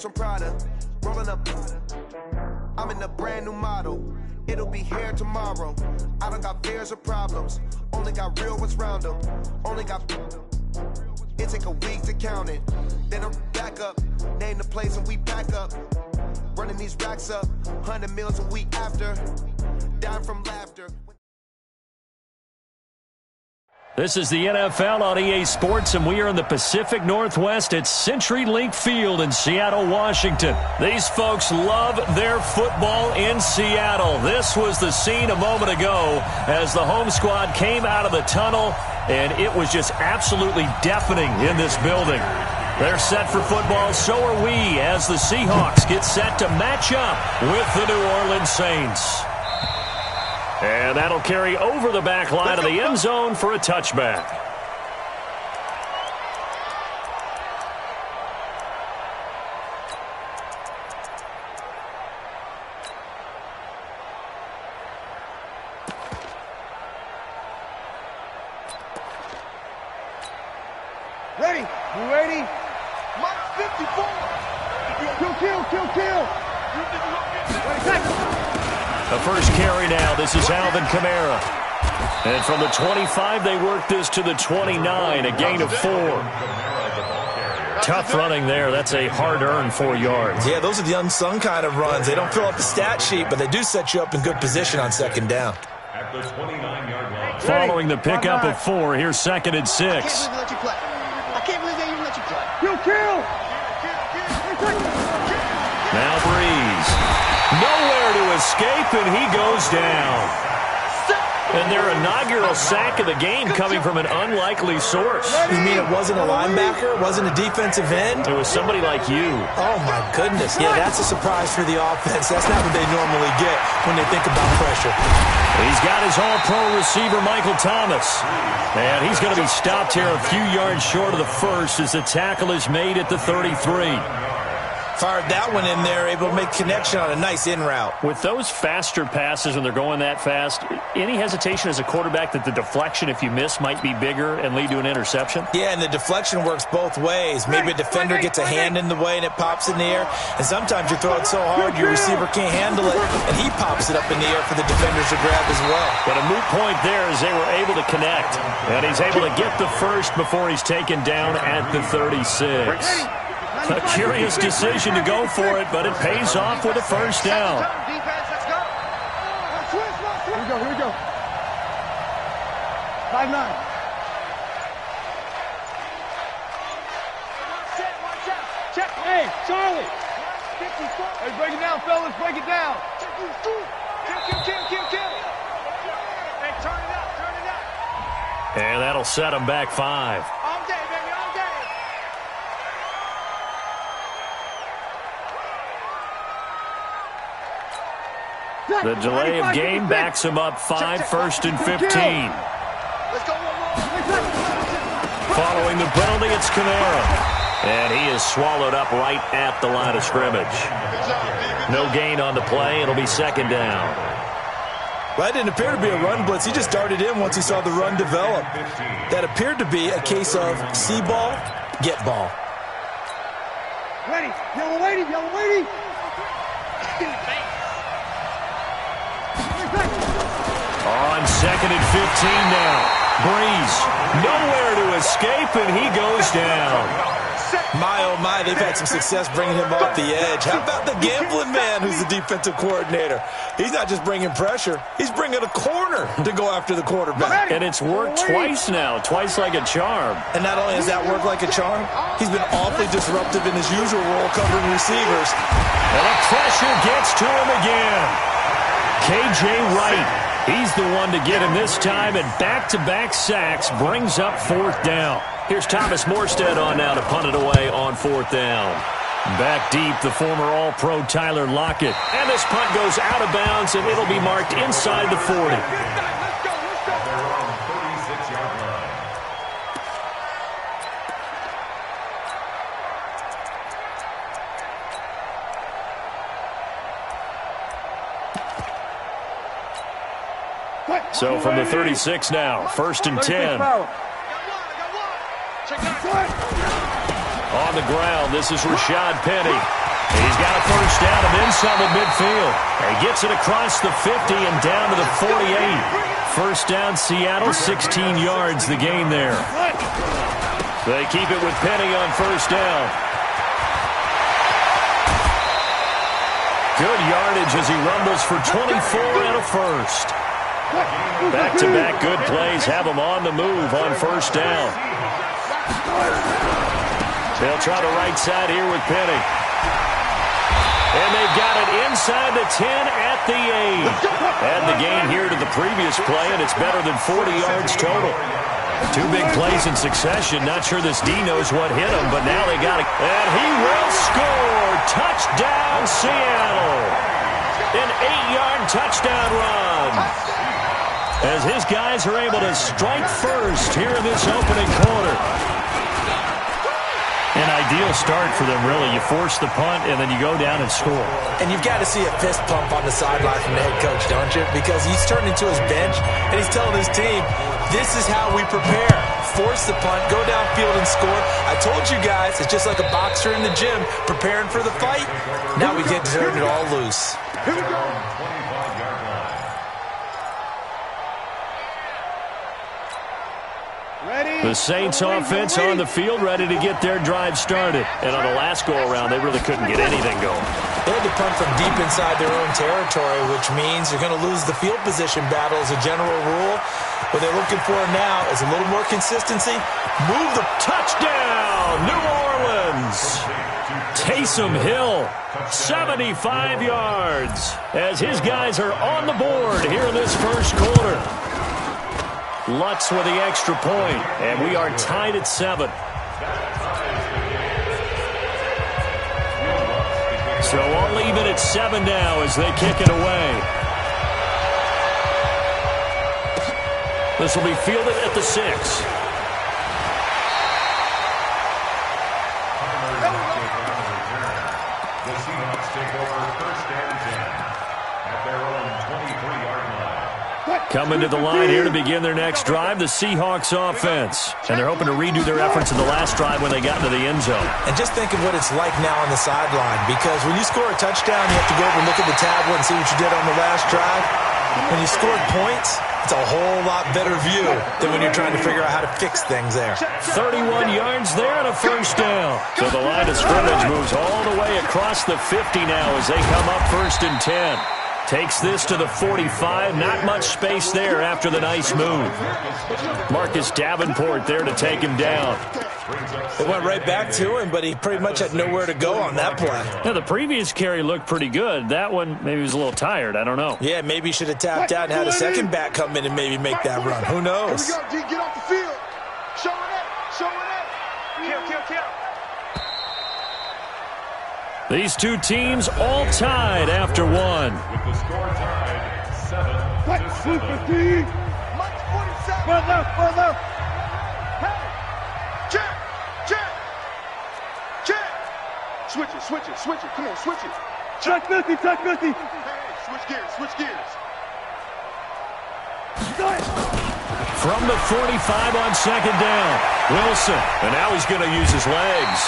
from Prada, rolling up. I'm in a brand new model. It'll be here tomorrow. I don't got fears or problems. Only got real ones round them. Only got. It take a week to count it. Then I'm back up. Name the place and we pack up. Running these racks up. 100 meals a week after. Down from laughter. This is the NFL on EA Sports, and we are in the Pacific Northwest at CenturyLink Field in Seattle, Washington. These folks love their football in Seattle. This was the scene a moment ago as the home squad came out of the tunnel, and it was just absolutely deafening in this building. They're set for football, so are we, as the Seahawks get set to match up with the New Orleans Saints. And that'll carry over the back line of the end zone for a touchback. Ready? You ready? Mark 54. Kill. The first carry now. This is Alvin Kamara. And from the 25, they work this to the 29, a gain of 4. Tough running there. That's a hard-earned 4 yards. Yeah, those are the unsung kind of runs. They don't fill up the stat sheet, but they do set you up in good position on second down. At the 29-yard line. Following the pickup of 4, here's 2nd and 6. I can't believe they even let you play. Kill. Now Breeze. Nowhere to escape, and he goes down. And their inaugural sack of the game coming from an unlikely source. You mean it wasn't a linebacker? It wasn't a defensive end? It was somebody like you. Oh, my goodness. Yeah, that's a surprise for the offense. That's not what they normally get when they think about pressure. He's got his all-pro receiver, Michael Thomas. And he's going to be stopped here a few yards short of the first as the tackle is made at the 33. Fired that one in there, able to make connection on a nice in route. With those faster passes when they're going that fast, any hesitation as a quarterback that the deflection, if you miss, might be bigger and lead to an interception? Yeah, and the deflection works both ways. Maybe a defender gets a hand in the way and it pops in the air, and sometimes you throw it so hard your receiver can't handle it, and he pops it up in the air for the defenders to grab as well. But a moot point there is they were able to connect, and he's able to get the first before he's taken down at the 36. A curious decision to go for it, but it pays off with a first down. Here we go. 5-9. Check. Hey, Charlie. Hey, break it down, fellas. Break it down. Kill. Hey, turn it up. And that'll set him back 5. All day, baby, all day. The delay of game backs him up 5, 1st and 15. Let's go. Following the penalty, it's Kamara. And he is swallowed up right at the line of scrimmage. No gain on the play. It'll be 2nd down. Well, that didn't appear to be a run blitz. He just darted in once he saw the run develop. That appeared to be a case of see ball, get ball. Ready. Yellow lady. On 2nd and 15 now. Breeze, nowhere to escape, and he goes down. My, oh my, they've had some success bringing him off the edge. How about the gambling man who's the defensive coordinator? He's not just bringing pressure. He's bringing a corner to go after the quarterback. And it's worked twice now, twice like a charm. And not only has that worked like a charm, he's been awfully disruptive in his usual role covering receivers. And the pressure gets to him again. K.J. Wright, he's the one to get him this time, and back-to-back sacks brings up 4th down. Here's Thomas Morstead on now to punt it away on 4th down. Back deep, the former All-Pro Tyler Lockett. And this punt goes out of bounds, and it'll be marked inside the 40. So from the 36 now, 1st and 10. On the ground, this is Rashad Penny. He's got a first down and then some at midfield. He gets it across the 50 and down to the 48. First down, Seattle, 16 yards the gain there. They keep it with Penny on first down. Good yardage as he rumbles for 24 and a first. Back-to-back good plays have him on the move on first down. They'll try the right side here with Penny. And they've got it inside the 10 at the 8. Add the gain here to the previous play, and it's better than 40 yards total. Two big plays in succession. Not sure this D knows what hit him, but now they got it. And he will score. Touchdown, Seattle. An 8-yard touchdown run. As his guys are able to strike first here in this opening quarter. An ideal start for them, really. You force the punt, and then you go down and score. And you've got to see a fist pump on the sideline from the head coach, don't you? Because he's turned into his bench, and he's telling his team, this is how we prepare. Force the punt, go downfield and score. I told you guys, it's just like a boxer in the gym preparing for the fight. Now we get to turn it all loose. Here we go. The Saints offense on the field, ready to get their drive started. And on the last go-around, they really couldn't get anything going. They had to punt from deep inside their own territory, which means you're going to lose the field position battle as a general rule. What they're looking for now is a little more consistency. Move the touchdown, New Orleans. Taysom Hill, 75 yards, as his guys are on the board here in this first quarter. Lutz with the extra point, and we are tied at 7. So all even at 7 now as they kick it away. This will be fielded at the 6. The Seahawks take over first and 10 at their own 23-yard line. Coming to the line here to begin their next drive, the Seahawks offense. And they're hoping to redo their efforts in the last drive when they got into the end zone. And just think of what it's like now on the sideline, because when you score a touchdown, you have to go over and look at the tablet and see what you did on the last drive. When you scored points, it's a whole lot better view than when you're trying to figure out how to fix things there. 31 yards there and a first down. So the line of scrimmage moves all the way across the 50 now as they come up first and 10. Takes this to the 45. Not much space there after the nice move. Marcus Davenport there to take him down. It went right back to him, but he pretty much had nowhere to go on that play. Now, the previous carry looked pretty good. That one, maybe he was a little tired. I don't know. Yeah, maybe he should have tapped out and had a second back come in and maybe make that run. Who knows? Here we go, D. Get off the field. Show it up. Show it up. Kill. These two teams all tied after one. With the score tied 7-7. Mike 47. Run left. Hey. Check. Switch it. Come on, switch it. Check 50. Hey, switch gears. From the 45 on second down, Wilson. And now he's going to use his legs.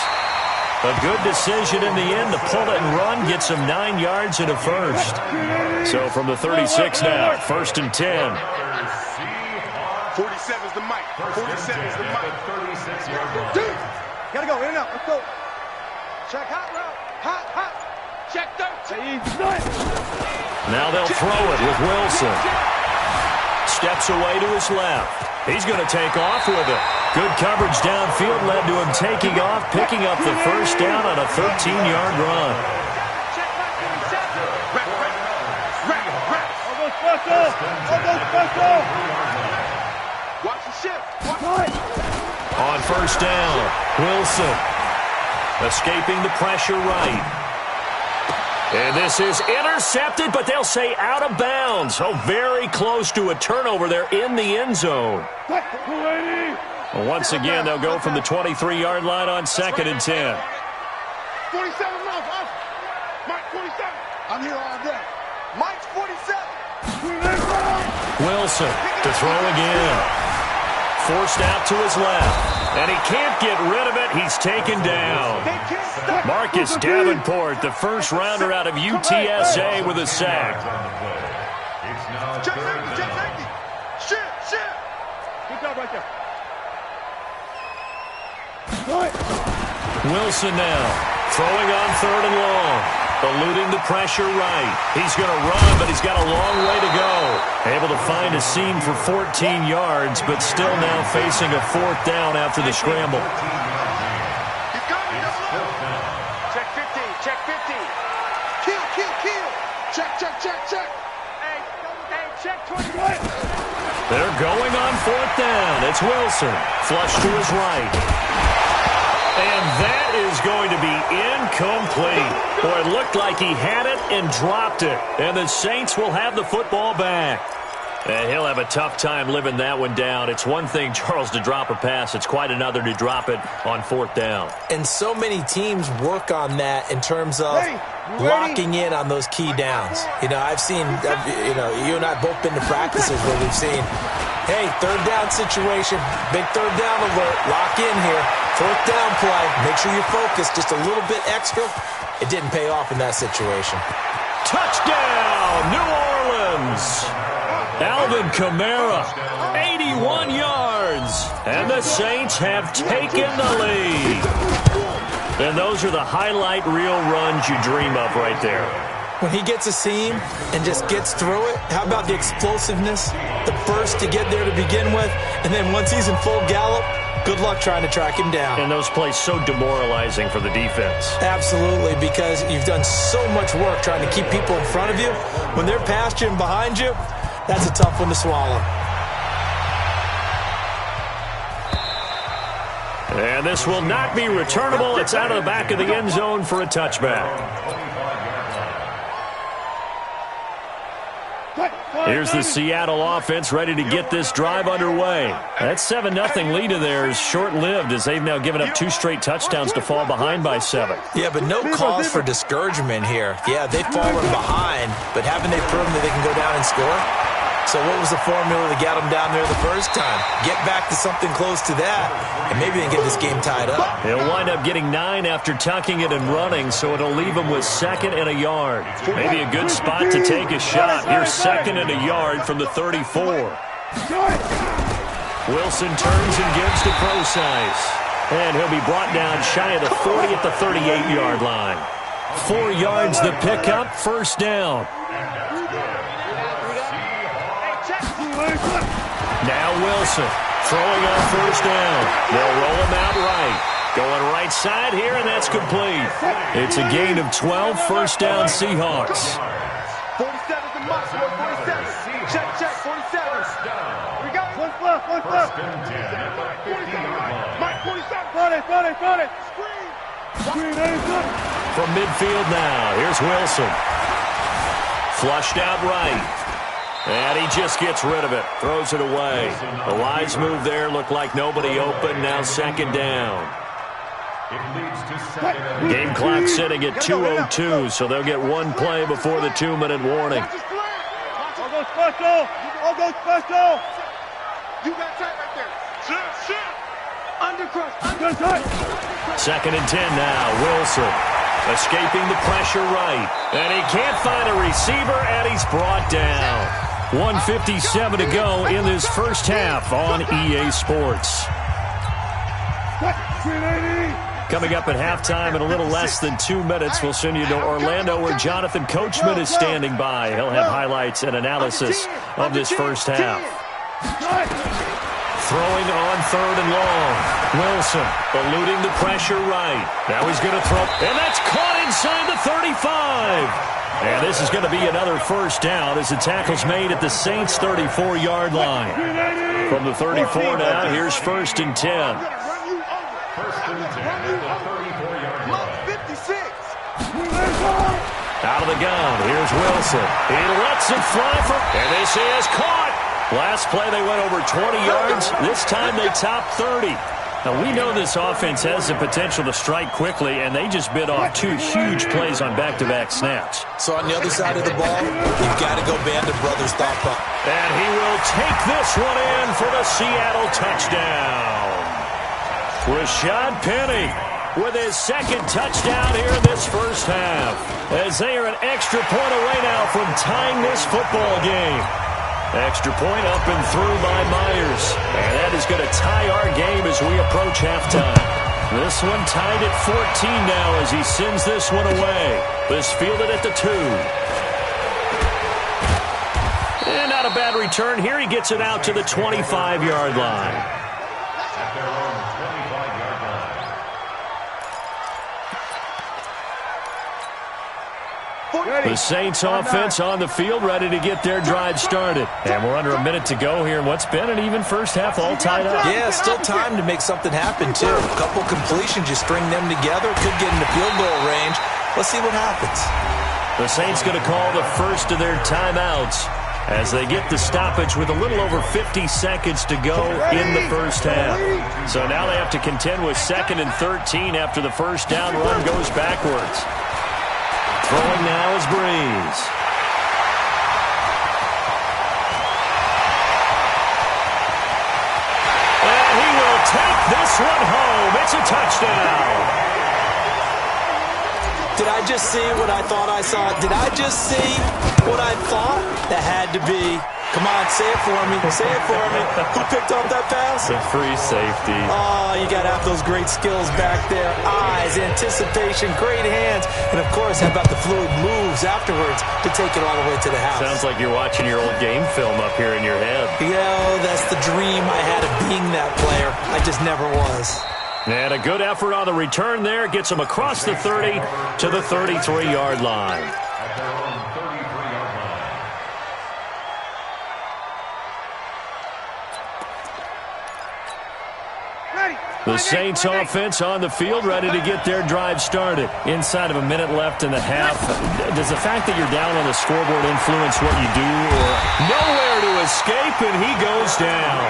A good decision in the end. The pull it and run gets him 9 yards and a first. So from the 36 now, first and 10. 47's the mic. 47's the mic. 36-yard line. Gotta go, in and out. Let's go. Check hot route. Hot. Check 13. Now they'll throw it with Wilson. Steps away to his left. He's going to take off with it. Good coverage downfield led to him taking off, picking up the first down on a 13-yard run. Watch the shift. On first down, Wilson escaping the pressure right. And this is intercepted, but they'll say out of bounds. So very close to a turnover there in the end zone. Well, once again, they'll go from the 23-yard line on second and 10. 47 off. Mike 47. I'm here all day. Mike's 47. Wilson to throw again. Forced out to his left. And he can't get rid of it. He's taken down. Marcus Davenport, the first rounder out of UTSA with a sack. Good job right there. Wilson now throwing on 3rd and long. Eluding the pressure right. He's going to run, but he's got a long way to go. Able to find a seam for 14 yards, but still now facing a 4th down after the scramble. Check 50, check 50. Kill. Check. Hey, check 20. They're going on 4th down. It's Wilson. Flush to his right. And that is going to be incomplete. Boy, it looked like he had it and dropped it. And the Saints will have the football back. And he'll have a tough time living that one down. It's one thing, Charles, to drop a pass. It's quite another to drop it on 4th down. And so many teams work on that in terms of locking in on those key downs. You know, I've seen, you and I both been to practices where we've seen, hey, 3rd down situation, big 3rd down alert, lock in here, 4th down play, make sure you're focused just a little bit extra. It didn't pay off in that situation. Touchdown, New Orleans! Alvin Kamara, 81 yards, and the Saints have taken the lead. And those are the highlight reel runs you dream of right there. When he gets a seam and just gets through it, how about the explosiveness, the burst to get there to begin with, and then once he's in full gallop, good luck trying to track him down. And those plays so demoralizing for the defense. Absolutely, because you've done so much work trying to keep people in front of you. When they're past you and behind you, that's a tough one to swallow. And this will not be returnable. It's out of the back of the end zone for a touchback. Here's the Seattle offense ready to get this drive underway. That 7-0 lead of theirs short-lived as they've now given up 2 straight touchdowns to fall behind by 7. Yeah, but no cause for discouragement here. Yeah, they've fallen behind, but haven't they proven that they can go down and score? So what was the formula that got them down there the first time? Get back to something close to that, and maybe they can get this game tied up. He'll wind up getting 9 after tucking it and running, so it'll leave him with 2nd and a yard. Maybe a good spot to take a shot. Here's 2nd and a yard from the 34. Wilson turns and gives to Procise. And he'll be brought down shy of the 40 at the 38-yard line. 4 yards the pickup, 1st down. Now Wilson throwing on 1st down. They'll roll him out right. Going right side here, and that's complete. It's a gain of 12, 1st down Seahawks. 47's the must, 47. Check, 47. We got one left. Mike, 47. Run it. Screen, From midfield now, here's Wilson. Flushed out right. And he just gets rid of it. Throws it away. A wise move there. Looked like nobody open. Now 2nd down. Game clock sitting at 2:02, so they'll get 1 play before the 2-minute warning. I'll go special. You got tight right there. Shit. Undercrush. 2nd and 10 now. Wilson escaping the pressure right. And he can't find a receiver, and he's brought down. 1:57 to go in this first half on EA Sports. Coming up at halftime in a little less than 2 minutes, we'll send you to Orlando where Jonathan Coachman is standing by. He'll have highlights and analysis of this first half. Throwing on 3rd and long. Wilson eluding the pressure right. Now he's going to throw, and that's caught inside the 35. And this is going to be another 1st down as the tackle's made at the Saints' 34-yard line. From the 34 now, here's 1st and 10. 1st and 10 at the 34-yard line. 56. Out of the gun, here's Wilson. He lets it fly and this is caught. Last play they went over 20 yards. This time they topped 30. Now, we know this offense has the potential to strike quickly, and they just bit off 2 huge plays on back-to-back snaps. So on the other side of the ball, you've got to go Band of Brothers stop up. And he will take this one in for the Seattle touchdown. Rashad Penny with his second touchdown here in this first half, as they are an extra point away now from tying this football game. Extra point up and through by Myers, and that is going to tie our game as we approach halftime. This one tied at 14 now as he sends this one away. This fielded at the 2. And not a bad return here. He gets it out to the 25-yard line. At their own 25-yard line. The Saints offense on the field, ready to get their drive started. And we're under a minute to go here in what's been an even first half, all tied up. Yeah, still time to make something happen, too. A couple completions, you string them together, could get into field goal range. Let's see what happens. The Saints going to call the first of their timeouts as they get the stoppage with a little over 50 seconds to go in the first half. So now they have to contend with 2nd and 13 after the first down run goes backwards. Throwing now is Breeze. And he will take this one home. It's a touchdown. Did I just see what I thought I saw? Did I just see what I thought? That had to be. Come on, say it for me. Say it for me. Who picked up that pass? The free safety. Oh, you got to have those great skills back there. Eyes, anticipation, great hands. And, of course, how about the fluid moves afterwards to take it all the way to the house? Sounds like you're watching your old game film up here in your head. Yeah, that's the dream I had of being that player. I just never was. And a good effort on the return there. Gets him across the 30 to the 33-yard line. At their own 33-yard line. The Saints offense on the field, ready to get their drive started. Inside of a minute left in the half. Does the fact that you're down on the scoreboard influence what you do? Or nowhere to escape, and he goes down.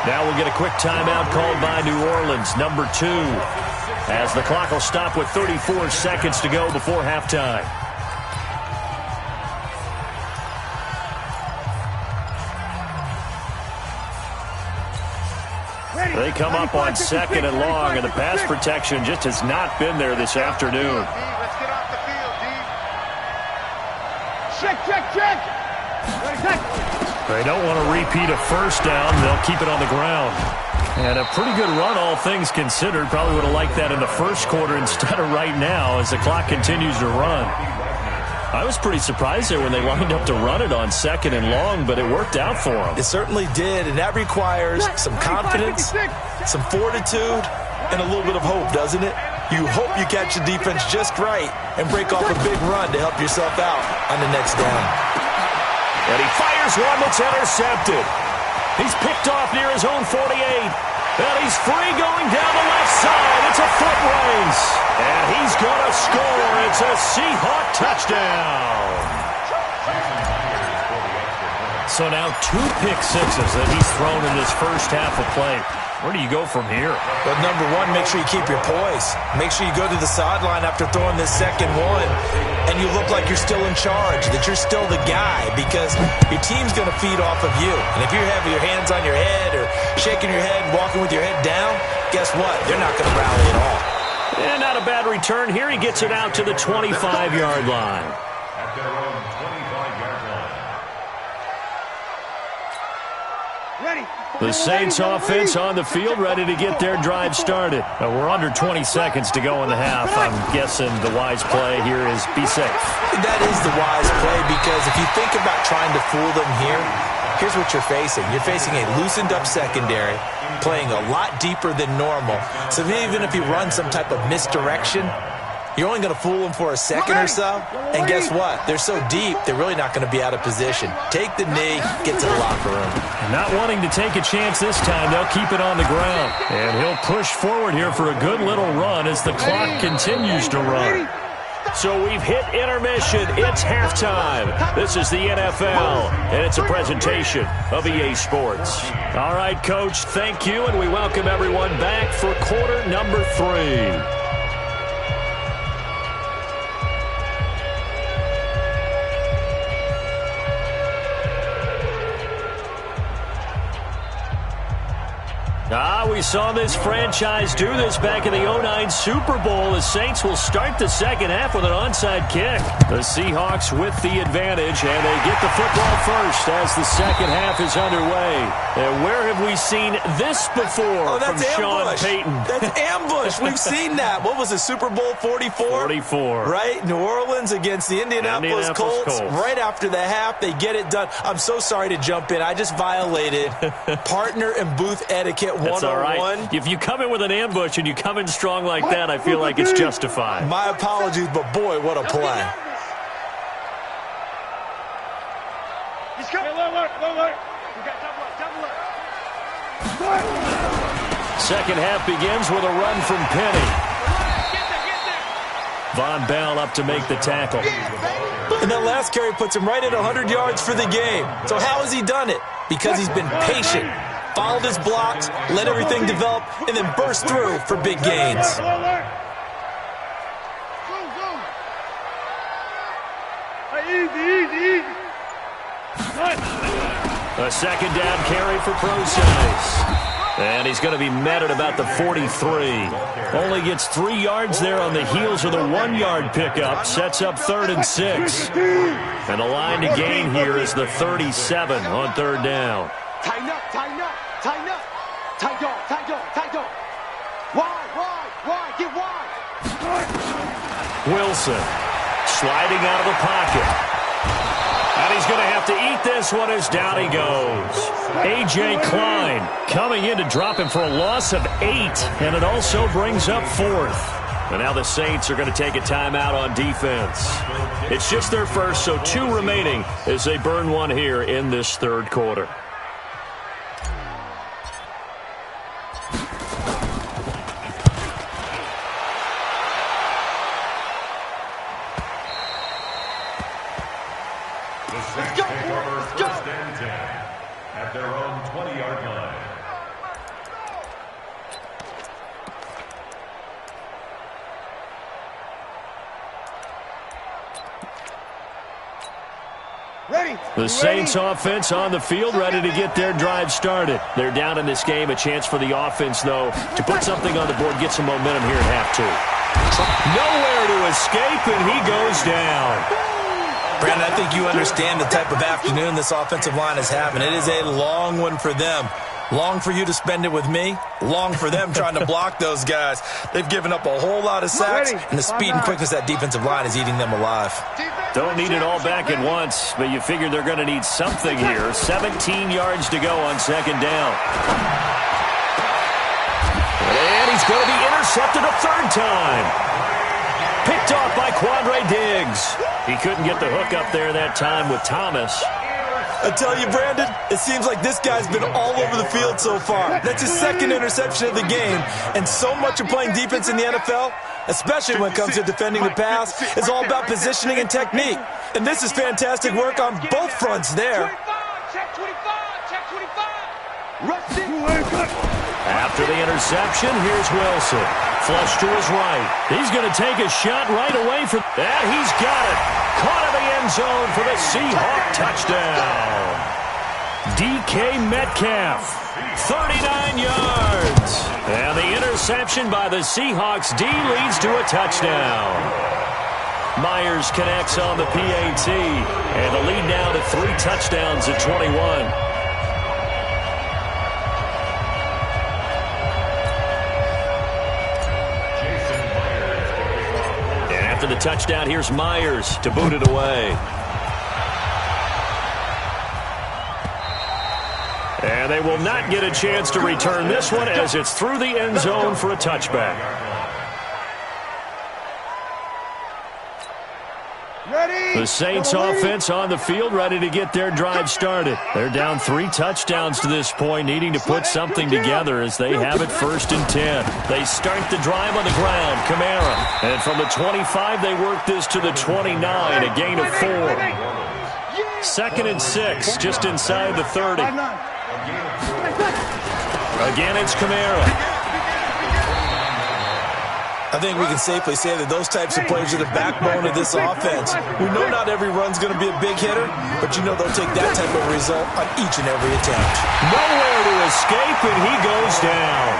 Now we'll get a quick timeout called by New Orleans, number 2, as the clock will stop with 34 seconds to go before halftime. They come up on 2nd and long, and the pass protection just has not been there this afternoon. Let's get off the field, D. Check, check, check. They don't want to repeat a first down. They'll keep it on the ground. And a pretty good run, all things considered. Probably would have liked that in the first quarter instead of right now as the clock continues to run. I was pretty surprised there when they lined up to run it on 2nd and long, but it worked out for them. It certainly did, and that requires some confidence, some fortitude, and a little bit of hope, doesn't it? You hope you catch the defense just right and break off a big run to help yourself out on the next down. And he fires one that's intercepted. He's picked off near his own 48. And he's free going down the left side. It's a foot race. And he's going to score. It's a Seahawk touchdown. So now 2 pick sixes that he's thrown in this first half of play. Where do you go from here? But number 1, make sure you keep your poise. Make sure you go to the sideline after throwing this second one, and you look like you're still in charge, that you're still the guy, because your team's going to feed off of you. And if you're having your hands on your head or shaking your head and walking with your head down, guess what? They're not going to rally at all. And not a bad return here. He gets it out to the 25-yard line. At their own 25-yard line. Ready. The Saints offense on the field, ready to get their drive started. We're under 20 seconds to go in the half. I'm guessing the wise play here is be safe. That is the wise play, because if you think about trying to fool them here, here's what you're facing. You're facing a loosened up secondary, playing a lot deeper than normal. So even if you run some type of misdirection, you're only going to fool them for a second or so. And guess what? They're so deep, they're really not going to be out of position. Take the knee, get to the locker room. Not wanting to take a chance this time, they'll keep it on the ground. And he'll push forward here for a good little run as the clock continues to run. So we've hit intermission. It's halftime. This is the NFL, and it's a presentation of EA Sports. All right, Coach, thank you, and we welcome everyone back for quarter number 3. We saw this franchise do this back in the 2009 Super Bowl. The Saints will start the second half with an onside kick. The Seahawks with the advantage, and they get the football first as the second half is underway. And where have we seen this before from Sean Payton? That's ambush. We've seen that. What was it, Super Bowl 44? 44. Right? New Orleans against the Indianapolis Colts. Right after the half, they get it done. I'm so sorry to jump in. I just violated partner and booth etiquette 101. Right. If you come in with an ambush and you come in strong like that, I feel like it's justified. My apologies, but boy, what a play. He's coming. Look. We got double up. Second half begins with a run from Penny. Von Bell up to make the tackle. And that last carry puts him right at 100 yards for the game. So how has he done it? Because he's been patient. Followed his blocks, let everything develop, and then burst through for big gains. Easy. A second down carry for Procise. And he's going to be met at about the 43. Only gets 3 yards there on the heels of the 1-yard pickup. Sets up 3rd and 6. And the line to gain here is the 37 on 3rd down. Tighten up. Tight dog. Wide. Get wide. Wilson sliding out of the pocket. And he's going to have to eat this one as down he goes. A.J. Klein coming in to drop him for a loss of 8. And it also brings up 4th. And now the Saints are going to take a timeout on defense. It's just their first, so 2 remaining as they burn one here in this 3rd quarter. At their own 20-yard line. Ready. The Saints offense on the field, ready to get their drive started. They're down in this game. A chance for the offense, though, to put something on the board, get some momentum here at half 2. Nowhere to escape, and he goes down. Brandon, I think you understand the type of afternoon this offensive line is having. It is a long one for them. Long for you to spend it with me. Long for them trying to block those guys. They've given up a whole lot of sacks, and the speed and quickness of that defensive line is eating them alive. Don't need it all back at once, but you figure they're going to need something here. 17 yards to go on 2nd down. And he's going to be intercepted a 3rd time. Picked off by Quandre Diggs. He couldn't get the hook up there that time with Thomas. I tell you, Brandon, it seems like this guy's been all over the field so far. That's his 2nd interception of the game. And so much of playing defense in the NFL, especially when it comes to defending the pass, is all about positioning and technique. And this is fantastic work on both fronts there. Check 25. After the interception, here's Wilson. Flush to his right. He's going to take a shot right away for that. He's got it. Caught in the end zone for the Seahawk touchdown. DK Metcalf, 39 yards. And the interception by the Seahawks D leads to a touchdown. Myers connects on the PAT. And the lead now to 3 touchdowns at 21. After the touchdown, here's Myers to boot it away. And they will not get a chance to return this one as it's through the end zone for a touchback. The Saints offense on the field, ready to get their drive started. They're down 3 touchdowns to this point, needing to put something together as they have it 1st and 10. They start the drive on the ground, Kamara. And from the 25, they work this to the 29, a gain of 4. 2nd and 6, just inside the 30. Again, it's Kamara. I think we can safely say that those types of players are the backbone of this offense. We know not every run's going to be a big hitter, but you know they'll take that type of result on each and every attempt. Nowhere to escape, and he goes down.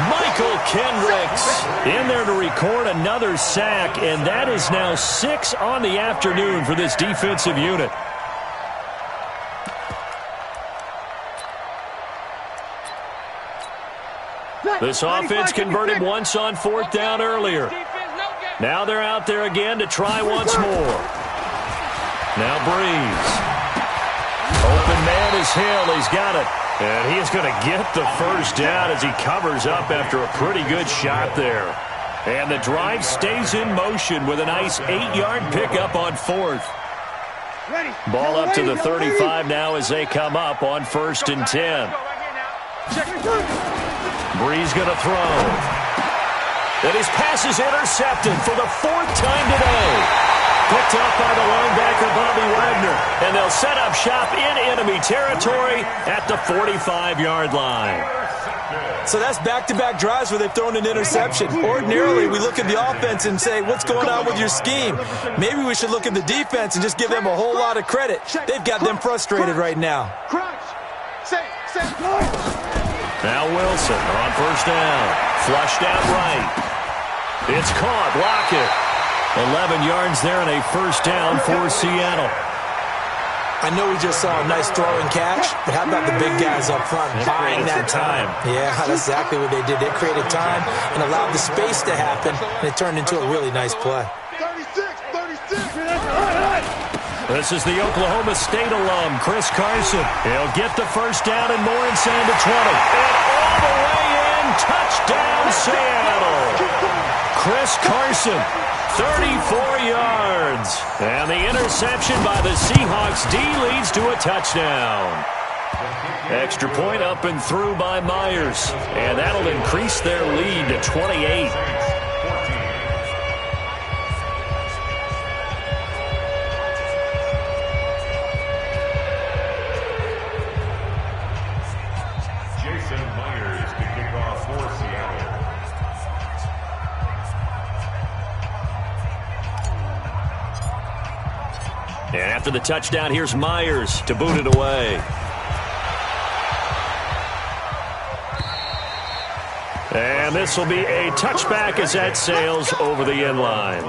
Michael Kendricks in there to record another sack, and that is now 6 on the afternoon for this defensive unit. This offense converted once on 4th down earlier. Now they're out there again to try once more. Now Breeze. Open man is Hill. He's got it. And he is going to get the first down as he covers up after a pretty good shot there. And the drive stays in motion with a nice 8-yard pickup on 4th. Ball up to the 35 now as they come up on 1st and 10. Breeze going to throw. And his pass is intercepted for the 4th time today. Picked up by the linebacker, Bobby Wagner. And they'll set up shop in enemy territory at the 45-yard line. So that's back-to-back drives where they've thrown an interception. Ordinarily, we look at the offense and say, what's going on with your scheme? Maybe we should look at the defense and just give them a whole lot of credit. They've got them frustrated right now. Now Wilson on 1st down. Flushed out right. It's caught. Lockett. 11 yards there and a 1st down for Seattle. I know we just saw a nice throw and catch, but how about the big guys up front buying that time? Yeah, that's exactly what they did. They created time and allowed the space to happen, and it turned into a really nice play. 36. This is the Oklahoma State alum, Chris Carson. He'll get the 1st down and more inside the 20. And all the way in, touchdown Seattle. Chris Carson, 34 yards. And the interception by the Seahawks D leads to a touchdown. Extra point up and through by Myers. And that'll increase their lead to 28. And after the touchdown, here's Myers to boot it away. And this will be a touchback as that sails over the end line.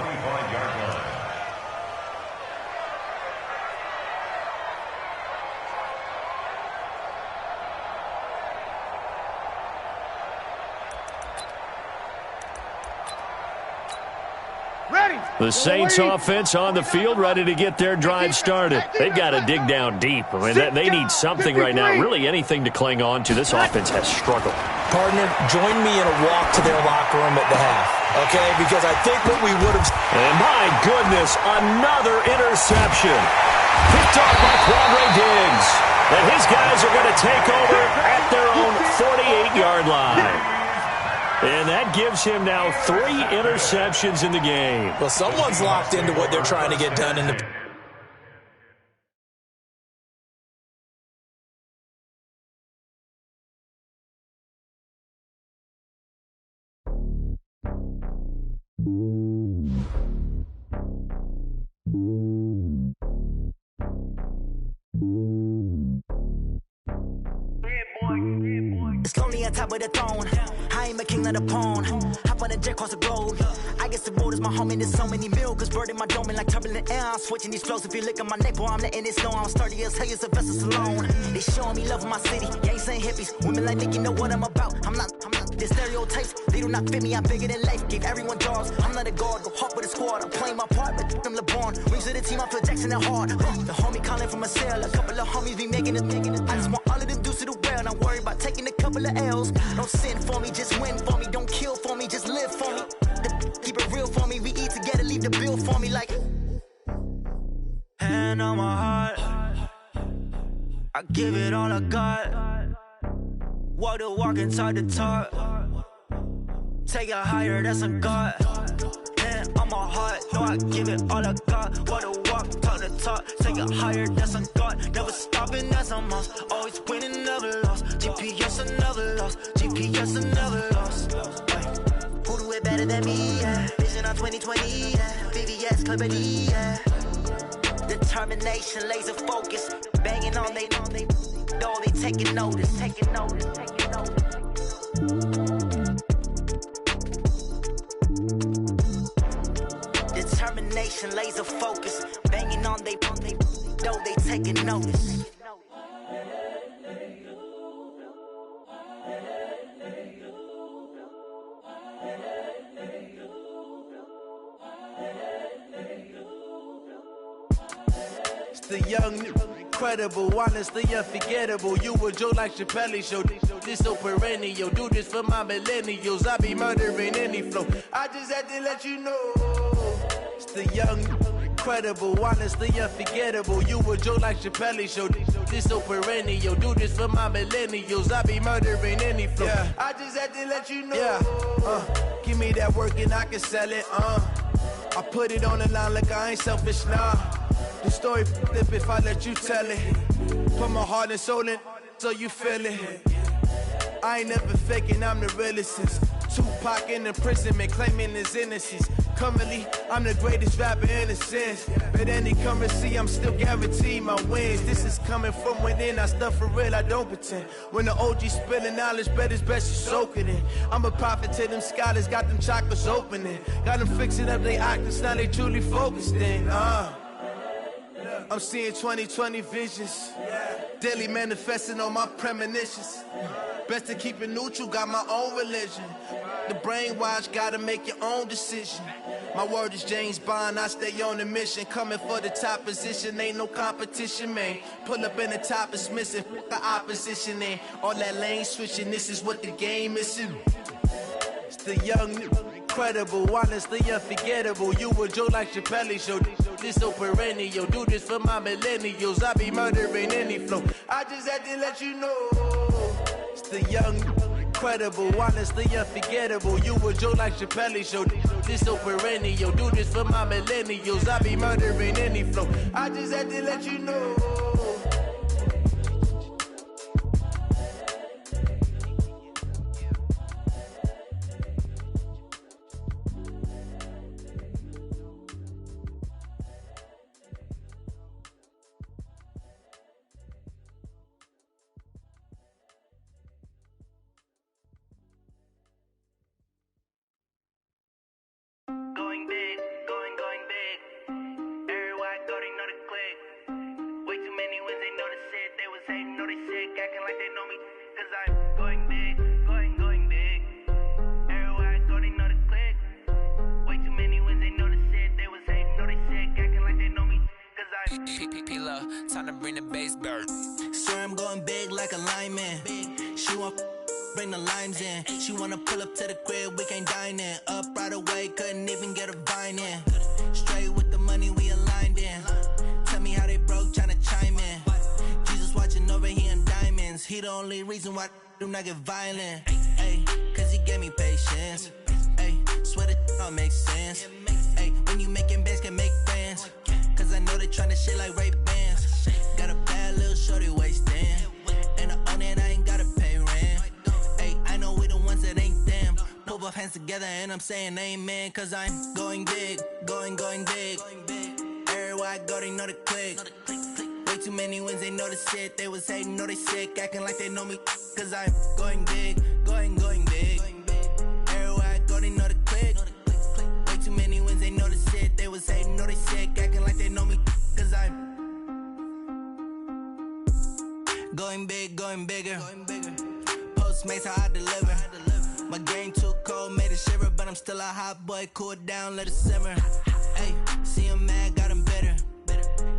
The Saints offense on the field ready to get their drive started. They've got to dig down deep. I mean, they need something right now, really anything to cling on to. This offense has struggled. Partner, join me in a walk to their locker room at the half, okay? Because I think what we would have... And my goodness, another interception. Picked off by Quandre Diggs. And his guys are going to take over at their own 48-yard line. And that gives him now 3 interceptions in the game. Well, someone's locked into what they're trying to get done in the... It's lonely on top of the throne. I ain't a king of the pawn. Hop on a jet across the globe. I guess the road is my home and there's so many milkers. Bird in my dome and like turbulent air. I'm switching these flows. If you look at my neck, boy, I'm letting it snow. I'm sturdy as hell, it's a vessel alone. They showing me love in my city. Gangs ain't hippies. Women like Nick, you know what I'm about. I'm not. The stereotypes, they do not fit me. I'm bigger than life. Gave everyone jobs. I'm not a guard. Go hard with a squad. I'm playing my part, but I'm LeBron. Rings of the team, I feel Jackson and hard. The homie calling from a cell. A couple of homies be making it. I just want all of them dudes to the well. Not worry about taking a couple of L's. Don't sin for me, just win for me. Don't kill for me, just live for me. Keep it real for me. We eat together, leave the bill for me like. Hand on my heart, I give it all I got. Walk the walk and talk the talk. Take it higher, that's a God. Hand on my heart, no, I give it all I got. Walk the walk, talk the talk. Take it higher, that's a God. Never stopping, that's a must. Always winning, never lost. GPS, I never lost. GPS, I never lost. Who do it better than me? Yeah. Vision on 2020. Yeah. VVS, Clarity. Yeah. Determination, laser focus. Banging on they know they taking notice. laser focus. Banging on they though they taking notice. It's the young, incredible, honestly unforgettable. You a joke like Chappelle Show. This so perennial. Do this for my millennials. I be murdering any flow. I just had to let you know. It's the young, incredible, honestly unforgettable. You a joke like Chappelle Show. This so perennial. Do this for my millennials. I be murdering any flow. Yeah. I just had to let you know. Yeah. Give me that work and I can sell it. I put it on the line like I ain't selfish, nah. The story flip if I let you tell it. Put my heart and soul in so you feel it. I ain't never faking, I'm the realest since Tupac in imprisonment, claiming his innocence. Currently, I'm the greatest rapper in a sense. But any currency, I'm still guaranteed my wins. This is coming from within, I stuff for real, I don't pretend. When the OG spilling knowledge, bet it's best you soak it in. I'm a prophet to them scholars, got them chakras opening. Got them fixing up their octaves, now they truly focused in. I'm seeing 2020 visions, daily manifesting on my premonitions. Best to keep it neutral, got my own religion. The brainwash, gotta make your own decision. My word is James Bond, I stay on the mission. Coming for the top position, ain't no competition, man. Pull up in the top, it's missing, the opposition in. All that lane switching, this is what the game is. It's the young, incredible, honestly unforgettable. You a joke like Chappelle Show. This so perennial. Do this for my millennials. I be murdering any flow. I just had to let you know. It's the young, incredible, honestly unforgettable. You a joke like Chappelle Show. This so perennial. Do this for my millennials. I be murdering any flow. I just had to let you know. Going big, going big. Everywhere I go, they know the click. Way too many wins, they know the shit. They was hating, know they sick, acting like they know me. Cause I'm going big, going big. Everywhere I go, they know the click. Way too many wins, they know the shit. They was hating, know they sick, acting like they know me. Cause I'm P-P-P-Love, time to bring the bass bird. Swear I'm going big like a lineman. She want bring the limes in. She wanna pull up to the crib, we can't dine in. Up right away, couldn't even get a vine in. Straight with the money we aligned in. Tell me how they broke, tryna chime in. Jesus watching over here in diamonds. He the only reason why do not get violent. Ay, cause he gave me patience. Ay, swear that all makes sense. Ay, when you making bands, can make friends. Cause I know they tryna shit like Ray Bans. Got a bad little shorty wasting. And I own it, I ain't gotta pay rent. I know we the ones that ain't them. Pull both hands together and I'm saying amen. Cause I'm going big, going big. Everywhere I go, they know the click. Way too many wins, they know the shit. They was hating, know they sick, acting like they know me. Cause I'm going big, going big. Everywhere I go, they know the click. Way too many wins, they know the shit. They was hating, know they sick, acting like they know me. Cause I'm going big, going bigger. Postmates how I deliver. My game too cold, made it shiver, but I'm still a hot boy. Cool it down, let it simmer. Hey, see him mad, got him bitter.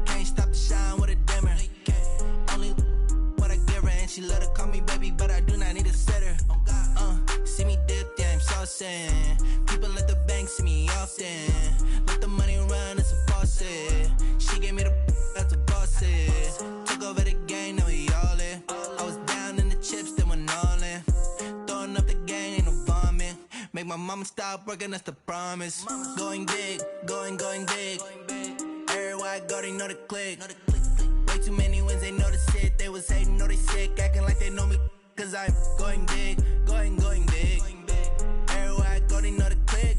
Can't stop the shine with a dimmer. Only what I give her, and she let her call me baby, but I do not need a sitter. See me dip, yeah, I'm saucing. People at the bank see me often. Let the money run, it's a faucet. She gave me the that's a boss it. Took over the game, now we all in. I was down in the chips, then went all in. Throwing up the game, ain't no vomit. Make my mama stop working, that's the promise. Going big, going big. Everywhere I go, they know the click. Way too many wins, they know the shit. They was hating, know they sick, acting like they know me. Cause I'm going big, going big. Everywhere I go, they know the click.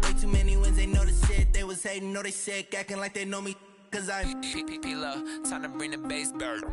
Way too many wins, they know the shit. They was hating, know they sick, acting like they know me. Cause I'm P-P-P-Love, time to bring the bass bird.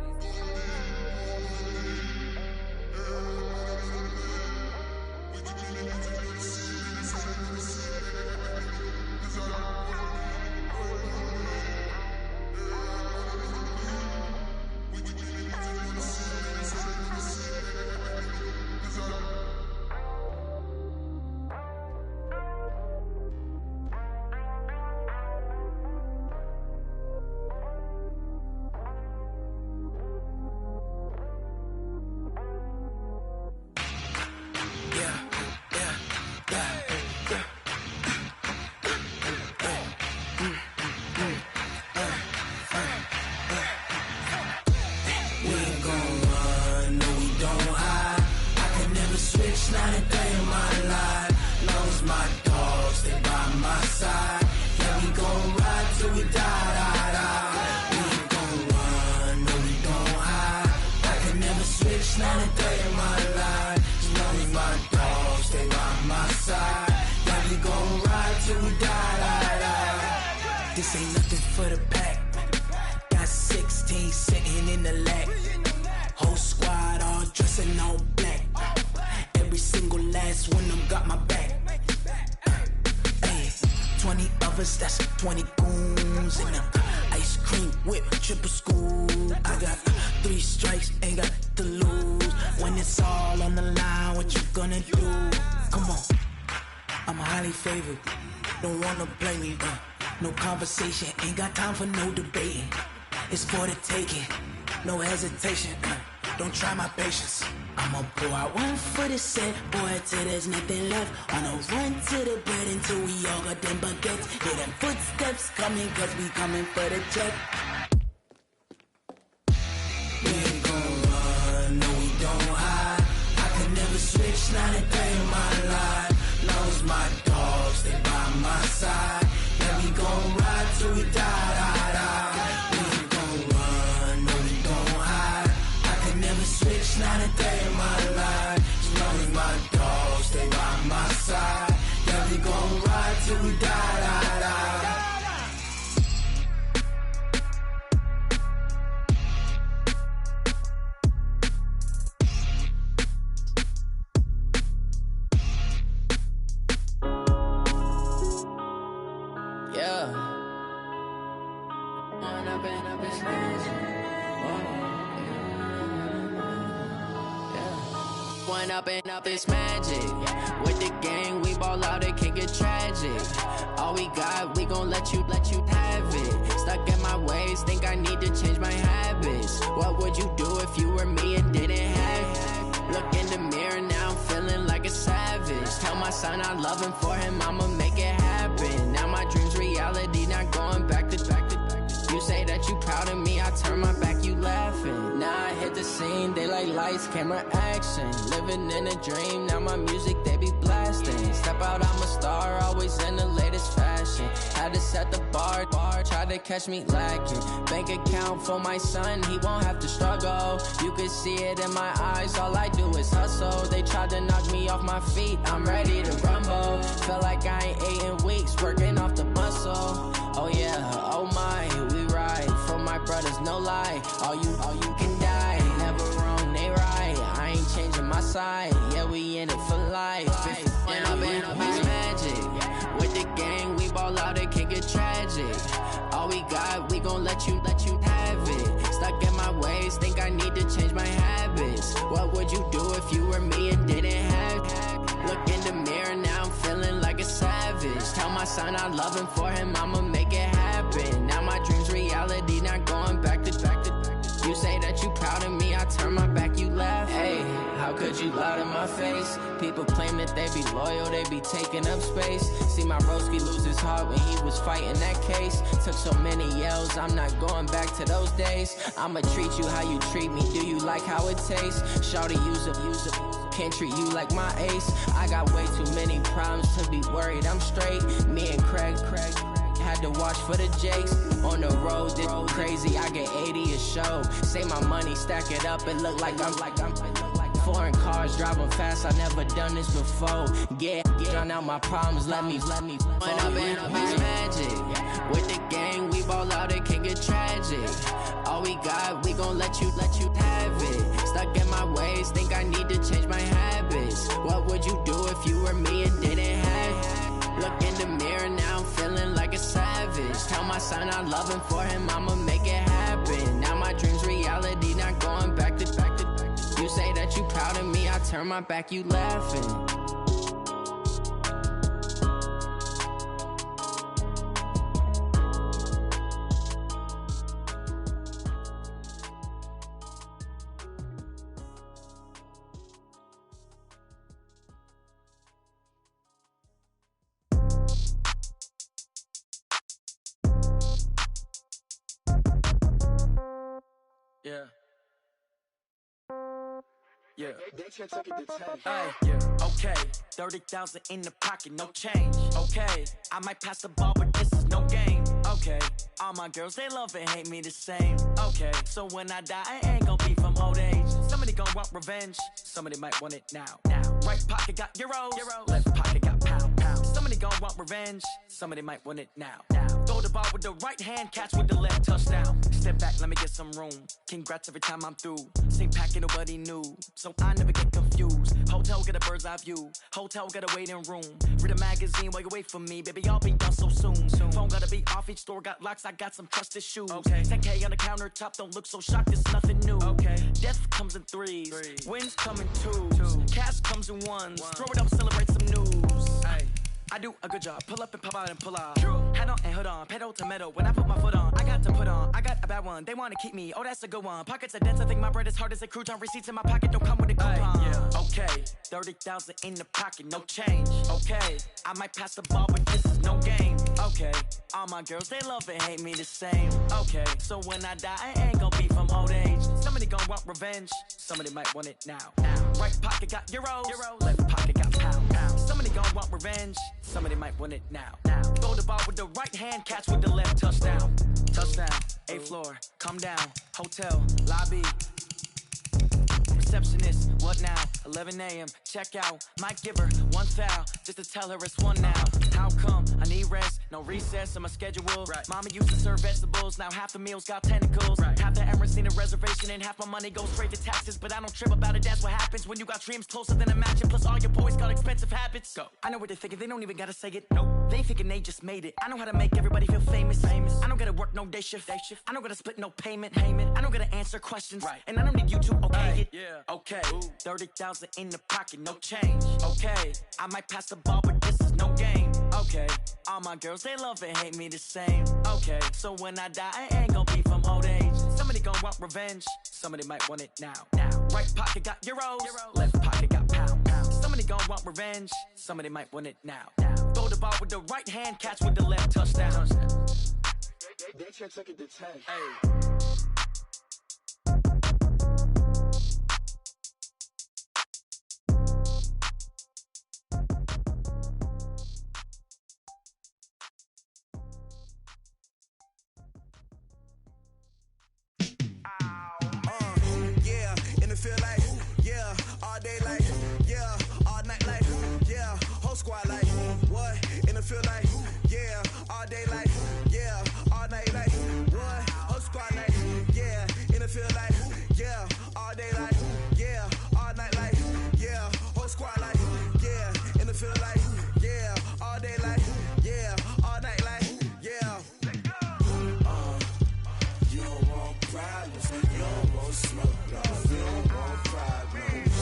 brothers, that's 20 goons. And ice cream whip, triple school. I got 3 strikes, ain't got to lose. When it's all on the line, what you gonna do? Come on, I'm highly favored. Don't wanna blame me, no conversation, ain't got time for no debating. It's for the taking, no hesitation, don't try my patience. I'ma pour out one for the set, boy, till there's nothing left. On a run to the bed until we all got them baguettes. Hear them footsteps coming, cause we coming for the check. We ain't gon' run, no we don't hide. I could never switch, not a day in my life. Lost my dogs, they by my side. Yeah, we gon' ride till we die. We ain't gon' run, no we don't hide. I could never switch, not a day in my life. As long as my dogs stay by my side. Yeah, we gon' ride till we die. Up it's magic. With the gang, we ball out, it can get tragic. All we got, we gon' let you have it. Stuck in my ways, think I need to change my habits. What would you do if you were me and didn't have it? Look in the mirror, now I'm feeling like a savage. Tell my son I love him, for him I'ma make it happen. Now my dream's reality, not going back to. You say that you proud of me, I turn my back, you laughing. Now I hit the scene, they like lights, camera, action. Living in a dream, now my music, they be blasting. Step out, I'm a star, always in the latest fashion. Had to set the bar, try to catch me lacking. Bank account for my son, he won't have to struggle. You can see it in my eyes, all I do is hustle. They tried to knock me off my feet, I'm ready to rumble. Felt like I ain't ate in weeks, working off the muscle. Oh yeah, oh my, we ride for my brothers, no lie. All you can die, never wrong, they right. I ain't changing my side, yeah, we in it for life. When I've been up, it's magic. With the gang, we ball out, it can get tragic. All we got, we gon' let you have it. Stuck in my ways, think I need to change my habits. What would you do if you were me and didn't have it? Look in the mirror, now I'm feeling like a savage. Tell my son I love him, for him I'ma make it happen. Now my dream's reality, not going back to. You say that you proud of me, I turn my back, you laugh. Hey, how could you lie to my face? People claim that they be loyal, they be taking up space. See my broski lose his heart when he was fighting that case. Took so many yells, I'm not going back to those days. I'ma treat you how you treat me, do you like how it tastes? Shawty, use it. Can't treat you like my ace. I got way too many problems to be worried, I'm straight. Me and Craig had to watch for the Jakes. On the road, this crazy, I get 80 a show. Say my money, stack it up, it look like I'm foreign cars, driving fast, I never done this before. Yeah, drown out my problems, let me. When I've been up, it's magic. With the gang, we ball out, it can get tragic. All we got, we gon' let you have it. Stuck in my ways, think I need to change my habits. What would you do if you were me and didn't have it? Look in the mirror, now I'm feeling like a savage. Tell my son I love him, for him I'ma make it happen. Now my dream's reality, not going back to. You say that you proud of me, I turn my back, you laughing. Yeah. Yeah. Hey, yeah. Okay. 30,000 in the pocket, no change. Okay. I might pass the ball, but this is no game. Okay. All my girls, they love and hate me the same. Okay. So when I die, I ain't gon' be from old age. Somebody gon' want revenge. Somebody might want it now. Right pocket got euros. Left pocket got pound. Somebody gon' want revenge. Somebody might want it now. Go to ball with the right hand, catch with the left, touchdown. Step back, let me get some room. Congrats every time I'm through. Same packet, nobody knew, so I never get confused. Hotel, get a bird's eye view. Hotel, get a waiting room. Read a magazine while you wait for me, baby, I'll be done so soon. Phone gotta be off, each store got locks, I got some trusted shoes. 10K on the countertop, don't look so shocked, it's nothing new. Death comes in threes, wins come in twos. Cash comes in ones, throw it up, celebrate some news. I do a good job, pull up and pop out and pull out. Head on and hood on, pedal to metal. When I put my foot on, I got to put on. I got a bad one, they wanna keep me, oh that's a good one. Pockets are dense, I think my bread is hard as a crouton. Receipts in my pocket don't come with a coupon. Okay, 30,000 in the pocket, no change. Okay, I might pass the ball, but this is no game. Okay, all my girls, they love and hate me the same. Okay, so when I die, I ain't gonna be from old age. Somebody gon' want revenge, somebody might want it now. Right pocket got euros, left pocket got pounds. Somebody gon' want revenge, somebody might want it now. Throw the ball with the right hand, catch with the left, touchdown. Touchdown, 8th floor, come down, hotel, lobby. Receptionist, what now? 11 a.m., check out. Might give her one foul, just to tell her it's one now. How come? I need rest, no recess on my schedule. Mama used to serve vegetables, now half the meals got tentacles. Half the Emirates need a reservation and half my money goes straight to taxes. But I don't trip about it, that's what happens when you got dreams closer than a mansion. Plus all your boys got expensive habits. Go. I know what they're thinking, they don't even gotta say it. Nope. They thinking they just made it. I know how to make everybody feel famous. I don't gotta work no day shift. I don't gotta split no payment. I don't gotta answer questions. And I don't need you to okay it. Okay, 30,000 in the pocket, no change. Okay, I might pass the ball, but this is no game. Okay, all my girls, they love and hate me the same. Okay, so when I die, I ain't gonna be from old age. Somebody gon' want revenge, somebody might want it now. Right pocket got euros, left pocket got pounds. Somebody gon' want revenge, somebody might want it now. Throw the ball with the right hand, catch with the left, touchdown. They check it to 10. Feel like, yeah, all day like, yeah, all night like, yeah, whole squad like, what? In the feel like, yeah, all day like, yeah, all night like, what? Whole squad like, yeah, in the feel like, yeah, all day like, yeah, all night like, yeah, whole squad like, yeah, in the feel like, yeah, all day like, yeah, all night like, yeah. You don't want problems, you don't want smoke, no. You don't want problems,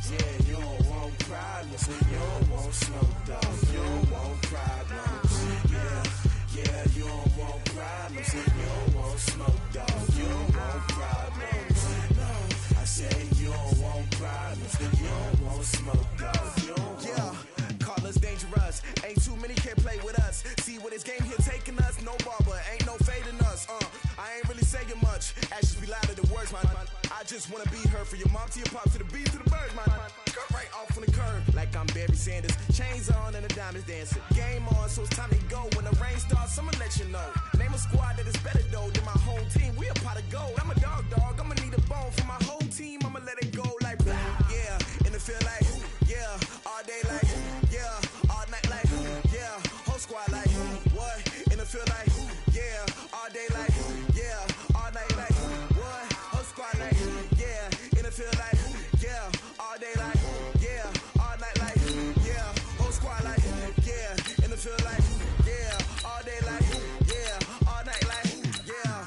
yeah, you don't want problems, you don't want smoke, dog, you don't want problems, yeah, you don't want problems, you don't want smoke, dog, you don't want problems, no, I say you don't want problems, you don't want smoke, dog, you don't want. Call us dangerous, ain't too many can play with us, see what this game here taking us, no barber, ain't no fading us, I ain't really saying much, actions be louder than words, man. I just wanna be heard, for your mom to your pop, to the beat, to the birds, man. Cut right off on the curb, like I'm Barry Sanders. Chains on and the diamonds dancing. Game on, so it's time to go. When the rain starts, I'ma let you know. Name a squad that is better though than my home team. We a pot of gold. I'm a dog. I'ma need a bone for my whole team. I'ma let it go like blah. Yeah, and it feel like, yeah, all day like, yeah, all night like, yeah, whole squad like, what? And it feel like, yeah, all day like, yeah, all night like, what? Whole squad like, yeah, and it feel like, yeah, all day like, yeah, all night like, yeah, whole squad like, yeah, and it feel like, yeah, all day like, yeah, all night like, yeah.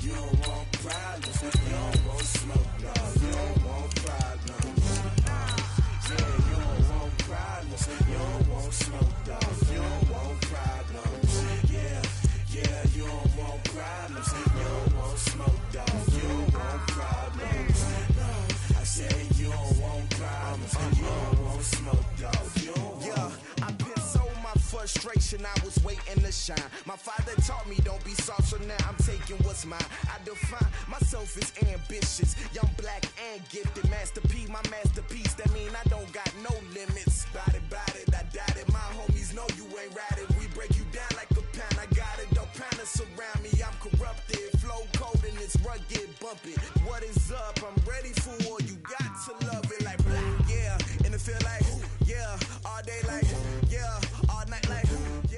You don't want problems, you don't want smoke, no, you don't want problems. Yeah, you don't want problems, you don't want smoke, dog, you don't want problems. Yeah, you don't want problems, you don't want smoke, dog, you don't want problems. No, I say you don't want problems, you don't want smoke, dog, you don't want. Yeah, I've been so my frustration, I was waiting to shine. My father taught me don't be soft, so now I'm taking what's mine. I define myself as ambitious, young, black, and gifted. Master P, my masterpiece, that mean I don't got no limits. Bout it, I doubt it. My homies know you ain't ride it. We break you down like a pound, I got it. Don't panic surround me, I'm corrupted. Flow cold and it's rugged, bump it. What is up? I'm ready for war, you got to love it like blah. Yeah, and it feel like, yeah, all day like, yeah, all night like, yeah.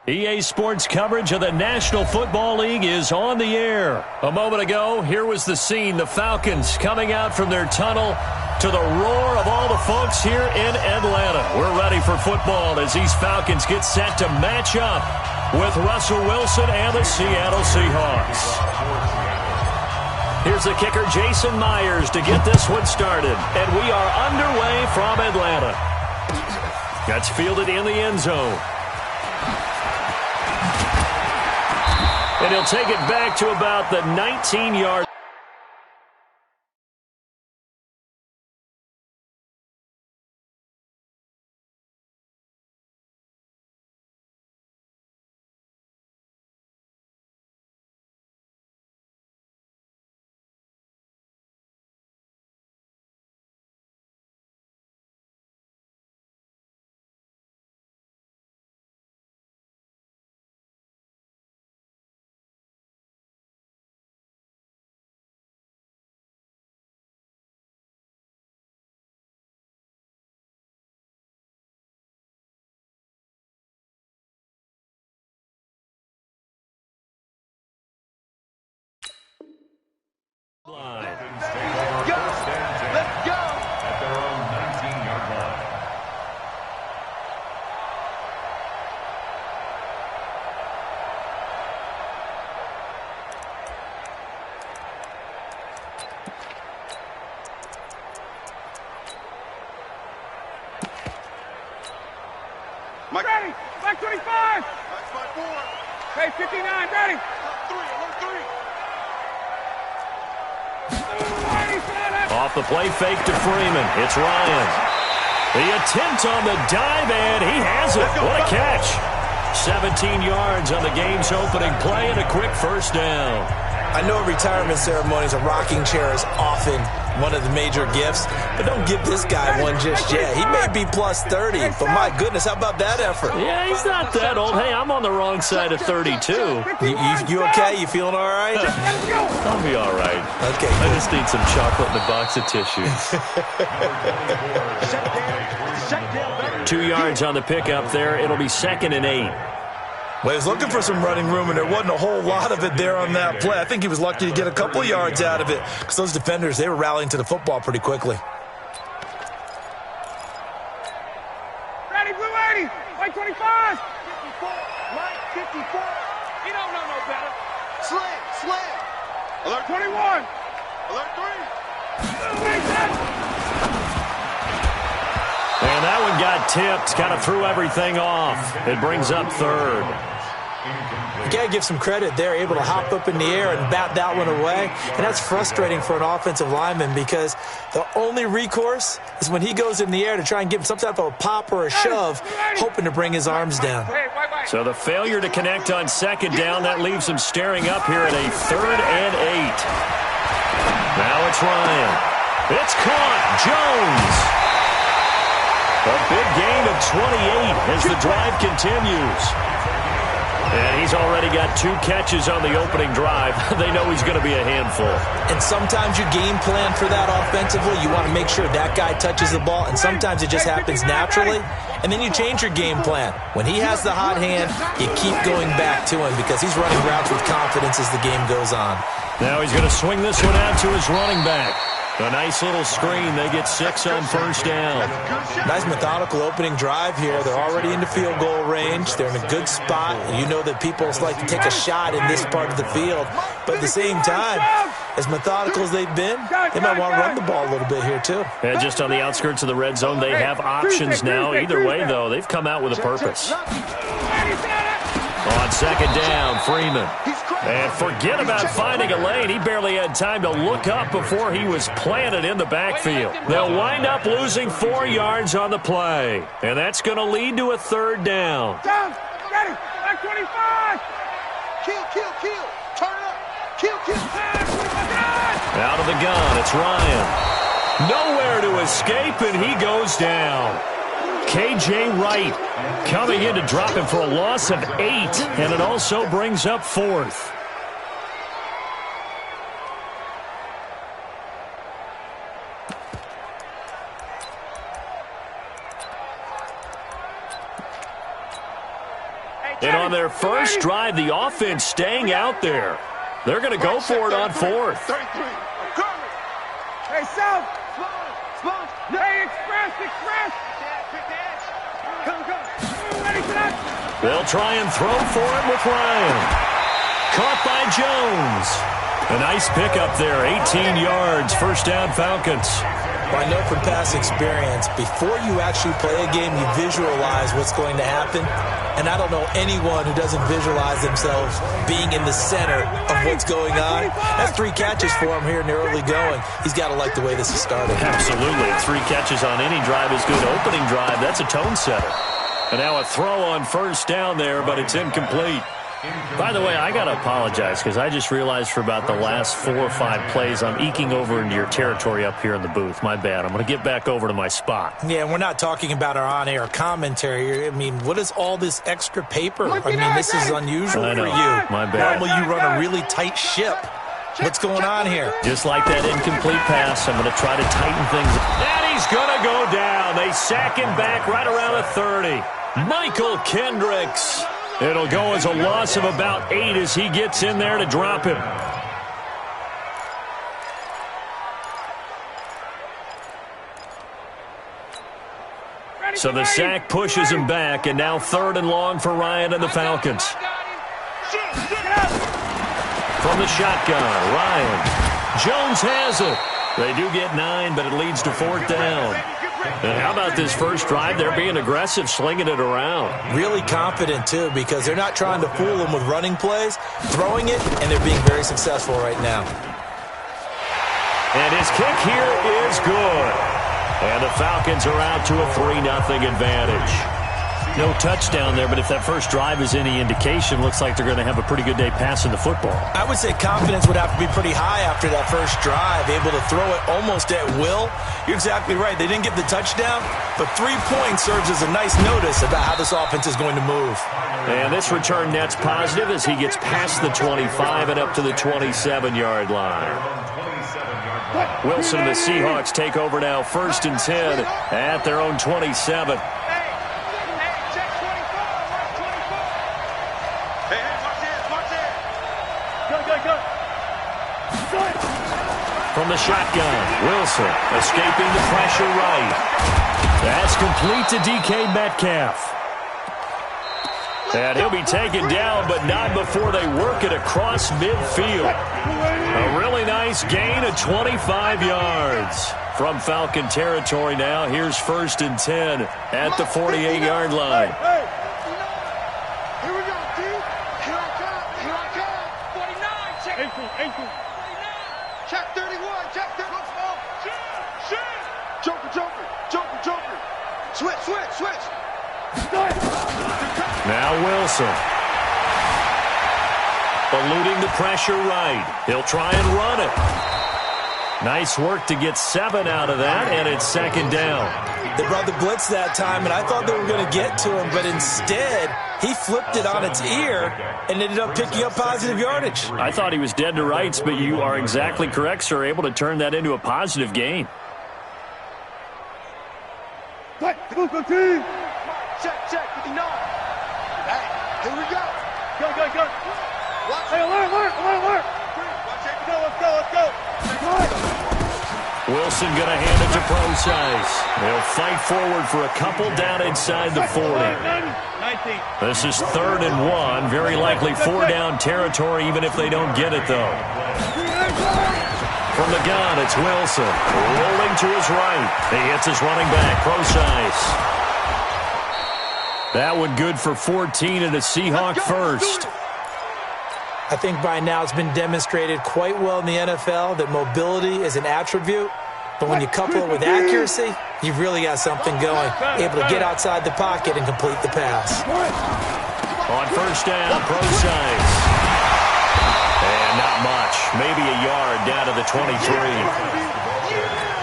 EA Sports coverage of the National Football League is on the air. A moment ago, here was the scene. The Falcons coming out from their tunnel to the roar of all the folks here in Atlanta. We're ready for football as these Falcons get set to match up with Russell Wilson and the Seattle Seahawks. Here's the kicker, Jason Myers, to get this one started. And we are underway from Atlanta. That's fielded in the end zone. And he'll take it back to about the 19-yard. Let's go! At their own 19-yard line. Mike. Ready! Mike 25! That's my 4. Hey, 59, ready! Alert 3, alert 3! Off the play fake to Freeman. It's Ryan. The attempt on the dive, and he has it. What a catch. 17 yards on the game's opening play and a quick first down. I know retirement ceremonies, a rocking chair is often one of the major gifts, but don't give this guy one just yet. He may be plus 30, but my goodness, how about that effort? Yeah, he's not that old. Hey, I'm on the wrong side of 32. You okay? You feeling all right? I'll be all right. Okay. I just need some chocolate and a box of tissues. 2 yards on the pickup there. It'll be 2nd and 8. Well, he was looking for some running room, and there wasn't a whole lot of it there on that play. I think he was lucky to get a couple yards out of it because those defenders, they were rallying to the football pretty quickly. Ready, blue 80! Mike 25! 54! Mike 54! You don't know no better. Slam! Slam! Alert 21! Alert 3! And that one got tipped, kind of threw everything off. It brings up 3rd. You got to give some credit there, able to hop up in the air and bat that one away. And that's frustrating for an offensive lineman because the only recourse is when he goes in the air to try and give him some type of a pop or a shove, hoping to bring his arms down. So the failure to connect on 2nd down, that leaves him staring up here at a 3rd and 8. Now it's Ryan. It's caught. Jones. A big gain of 28 as the drive continues. And he's already got 2 catches on the opening drive. They know he's going to be a handful. And sometimes you game plan for that offensively. You want to make sure that guy touches the ball, and sometimes it just happens naturally. And then you change your game plan. When he has the hot hand, you keep going back to him because he's running routes with confidence as the game goes on. Now he's going to swing this one out to his running back. A nice little screen. They get 6 on first down. Nice methodical opening drive here. They're already into field goal range. They're in a good spot. You know that people like to take a shot in this part of the field. But at the same time, as methodical as they've been, they might want to run the ball a little bit here too. And just on the outskirts of the red zone, they have options now. Either way, though, they've come out with a purpose. On 2nd down, Freeman. And forget about finding a lane. He barely had time to look up before he was planted in the backfield. They'll wind up losing 4 yards on the play. And that's going to lead to a 3rd down. Down! Ready! Back 25! Kill, kill, kill! Turn up! Kill, kill! Out of the gun, it's Ryan. Nowhere to escape, and he goes down. K.J. Wright coming in to drop him for a loss of 8, and it also brings up 4th. Hey, And on their first drive, the offense staying out there. They're going to go for it on fourth. 33. Hey, South. Hey, express. Come. Ready for that? They'll try and throw for it with Ryan. Caught by Jones. A nice pickup there, 18 yards, first down Falcons. Well, I know from past experience, before you actually play a game, you visualize what's going to happen. And I don't know anyone who doesn't visualize themselves being in the center of what's going on. That's 3 catches for him here in the early going. He's got to like the way this is started. Absolutely. 3 catches on any drive is good. Opening drive, that's a tone setter. And now a throw on first down there, but it's incomplete. By the way, I got to apologize because I just realized for about the last 4 or 5 plays, I'm eking over into your territory up here in the booth. My bad. I'm going to get back over to my spot. Yeah, we're not talking about our on-air commentary. I mean, what is all this extra paper? I mean, this is unusual for you. My bad. Normally you run a really tight ship. What's going on here? Just like that incomplete pass, I'm going to try to tighten things up. And he's going to go down. They sack him back right around the 30. Michael Kendricks. It'll go as a loss of about 8 as he gets in there to drop him. So the sack pushes him back, and now 3rd and long for Ryan and the Falcons. From the shotgun, Ryan. Jones has it. They do get 9, but it leads to 4th down. And how about this first drive? They're being aggressive, slinging it around. Really confident, too, because they're not trying to fool them with running plays, throwing it, and they're being very successful right now. And his kick here is good. And the Falcons are out to a 3-0 advantage. No touchdown there, but if that first drive is any indication, looks like they're going to have a pretty good day passing the football. I would say confidence would have to be pretty high after that first drive, able to throw it almost at will. You're exactly right. They didn't get the touchdown, but 3 points serves as a nice notice about how this offense is going to move. And this return net's positive as he gets past the 25 and up to the 27-yard line. Wilson and the Seahawks take over now, 1st and 10 at their own 27. From the shotgun, Wilson escaping the pressure right. That's complete to DK Metcalf. And he'll be taken down, but not before they work it across midfield. A really nice gain of 25 yards. From Falcon territory now, here's 1st and 10 at the 48-yard line. Here we go, dude. Here I come. 49, check. 18. Check 31, check 31. Joker. Switch. Now Wilson. Eluding the pressure right. He'll try and run it. Nice work to get 7 out of that, and it's 2nd down. They brought the blitz that time, and I thought they were going to get to him, but instead he flipped it on its ear and ended up picking up positive yardage. I thought he was dead to rights, but you are exactly correct, sir. Able to turn that into a positive gain. Team. Check, 59. Hey, here we go. Go. Hey, alert. Let's go. Wilson going to hand it to Procise. They'll fight forward for a couple down inside the 40. This is 3rd and 1. Very likely 4-down territory, even if they don't get it, though. From the gun, it's Wilson. Rolling to his right. He hits his running back, Procise. That one good for 14 and a Seahawk first. I think by now it's been demonstrated quite well in the NFL that mobility is an attribute, but when you couple it with accuracy, you've really got something going. Able to get outside the pocket and complete the pass. On 1st down, Procise. And not much. Maybe a yard down to the 23.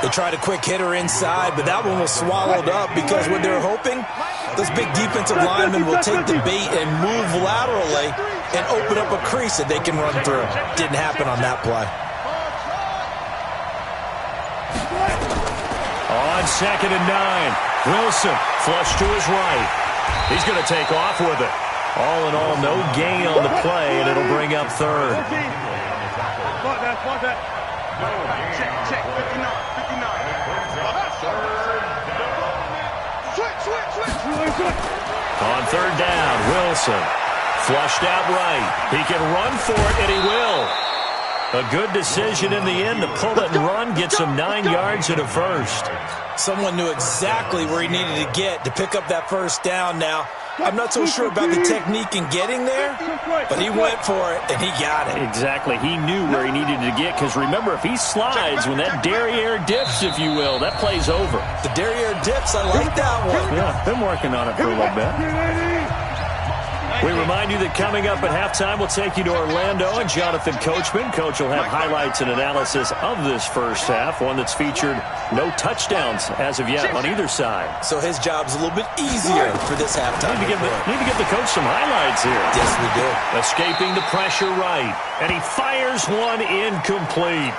They tried a quick hitter inside, but that one was swallowed up because what they're hoping, those big defensive linemen will take the bait and move laterally and open up a crease that they can run through. Didn't happen on that play. On 2nd and 9, Wilson flush to his right. He's going to take off with it. All in all, no gain on the play, and it'll bring up third. Check. 59. Switch. On third down, Wilson. Flushed out right. He can run for it, and he will. A good decision in the end to pull it and run, gets him 9 yards and a first. Someone knew exactly where he needed to get to pick up that first down now. I'm not so sure about the technique in getting there, but he went for it, and he got it. Exactly. He knew where he needed to get, because remember, if he slides, when that derriere dips, if you will, that play's over. The derriere dips, I like that one. Yeah, been working on it for a little bit. We remind you that coming up at halftime, we'll take you to Orlando and Jonathan Coachman. Coach will have highlights and analysis of this first half, one that's featured no touchdowns as of yet on either side. So his job's a little bit easier for this halftime. Need to give the coach some highlights here. Yes, we do. Escaping the pressure right, and he fires one incomplete.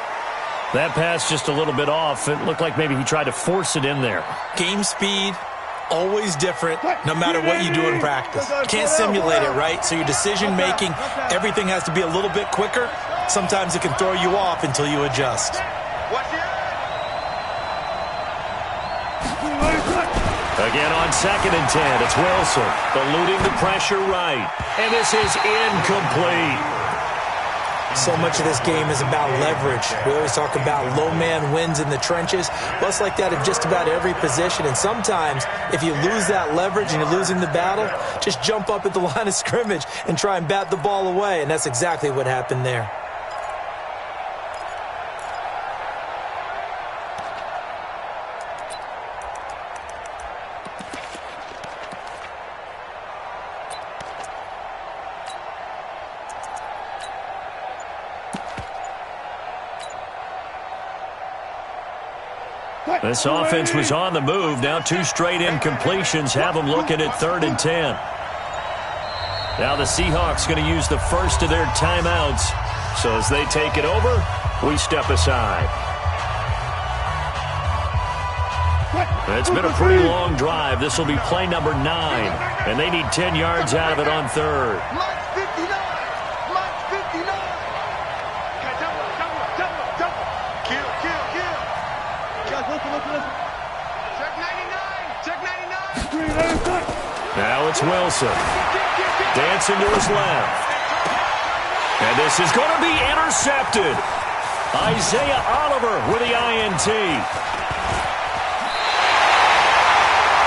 That pass just a little bit off. It looked like maybe he tried to force it in there. Game speed. Always different, no matter what you do in practice. Can't simulate it, right? So your decision-making, everything has to be a little bit quicker. Sometimes it can throw you off until you adjust. Again on 2nd and 10, it's Wilson, eluding the pressure right. And this is incomplete. So much of this game is about leverage. We always talk about low man wins in the trenches. Well, it's like that in just about every position. And sometimes, if you lose that leverage and you're losing the battle, just jump up at the line of scrimmage and try and bat the ball away. And that's exactly what happened there. This offense was on the move. Now 2 straight incompletions have them looking at 3rd and 10. Now the Seahawks going to use the first of their timeouts. So as they take it over, we step aside. It's been a pretty long drive. This will be play number 9. And they need 10 yards out of it on 3rd. Now it's Wilson. Dancing to his left. And this is going to be intercepted. Isaiah Oliver with the INT.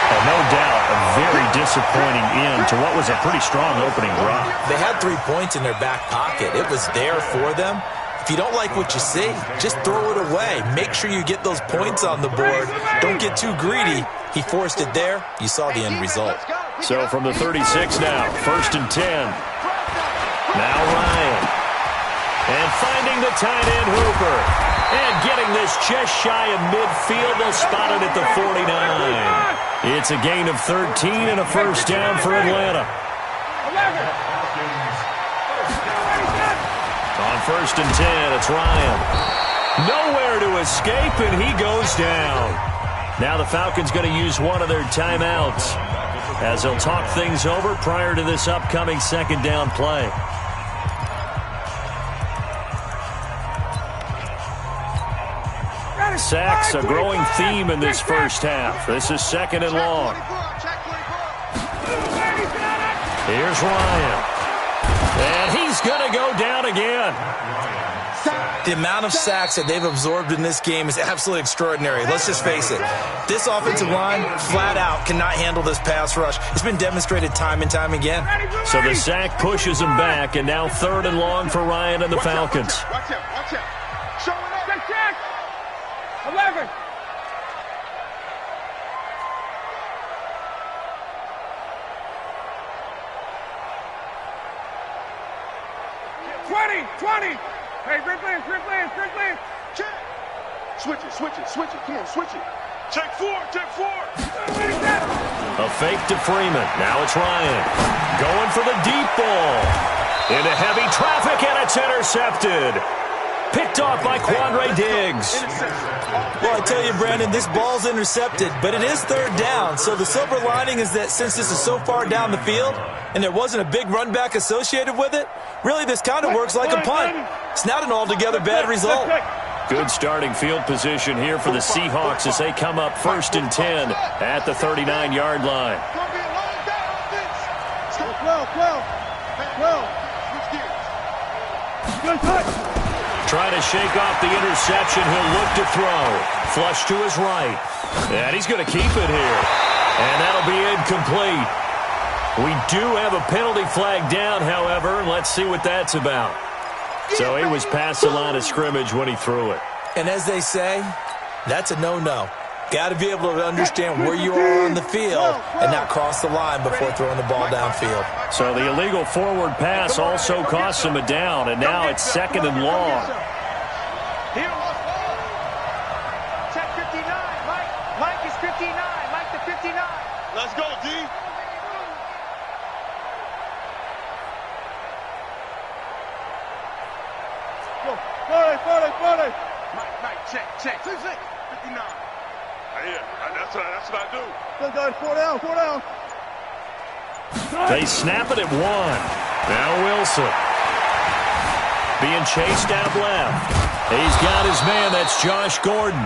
And no doubt, a very disappointing end to what was a pretty strong opening drive. They had 3 points in their back pocket. It was there for them. If you don't like what you see, just throw it away. Make sure you get those points on the board. Don't get too greedy. He forced it there. You saw the end result. So from the 36 now, 1st and 10. Now Ryan. And finding the tight end Hooper. And getting this just shy of midfield. They'll spot it at the 49. It's a gain of 13 and a first down for Atlanta. On 1st and 10, it's Ryan. Nowhere to escape, and he goes down. Now the Falcons going to use one of their timeouts as they'll talk things over prior to this upcoming 2nd down play. Sacks, a growing theme in this first half. This is 2nd and long. Here's Ryan. And he's going to go down again. The amount of sacks that they've absorbed in this game is absolutely extraordinary. Let's just face it. This offensive line, flat out, cannot handle this pass rush. It's been demonstrated time and time again. So the sack pushes him back, and now 3rd and long for Ryan and the Falcons. Watch out. Showing up. Check. 11. Hey, Rick Lance. Check. Switch it. Come on, switch it. Check 4. A fake to Freeman. Now it's Ryan. Going for the deep ball. Into heavy traffic, and it's intercepted. Picked off by Quandre Diggs. Well, I tell you, Brandon, this ball's intercepted, but it is third down. So the silver lining is that since this is so far down the field and there wasn't a big run back associated with it, really this kind of works like a punt. It's not an altogether bad result. Good starting field position here for the Seahawks as they come up 1st and 10 at the 39-yard line. Trying to shake off the interception. He'll look to throw. Flush to his right. And he's going to keep it here. And that'll be incomplete. We do have a penalty flag down, however. Let's see what that's about. So he was past the line of scrimmage when he threw it. And as they say, that's a no-no. Got to be able to understand where you are on the field and not cross the line before throwing the ball downfield. So the illegal forward pass also costs him a down, and now it's 2nd and long. Check 59. Mike is 59. Mike the 59. Let's go, D. Go. 40. Mike, check. 59. Yeah, that's what I do. Good guys, 4 down. They snap it at 1. Now Wilson. Being chased out left. He's got his man. That's Josh Gordon.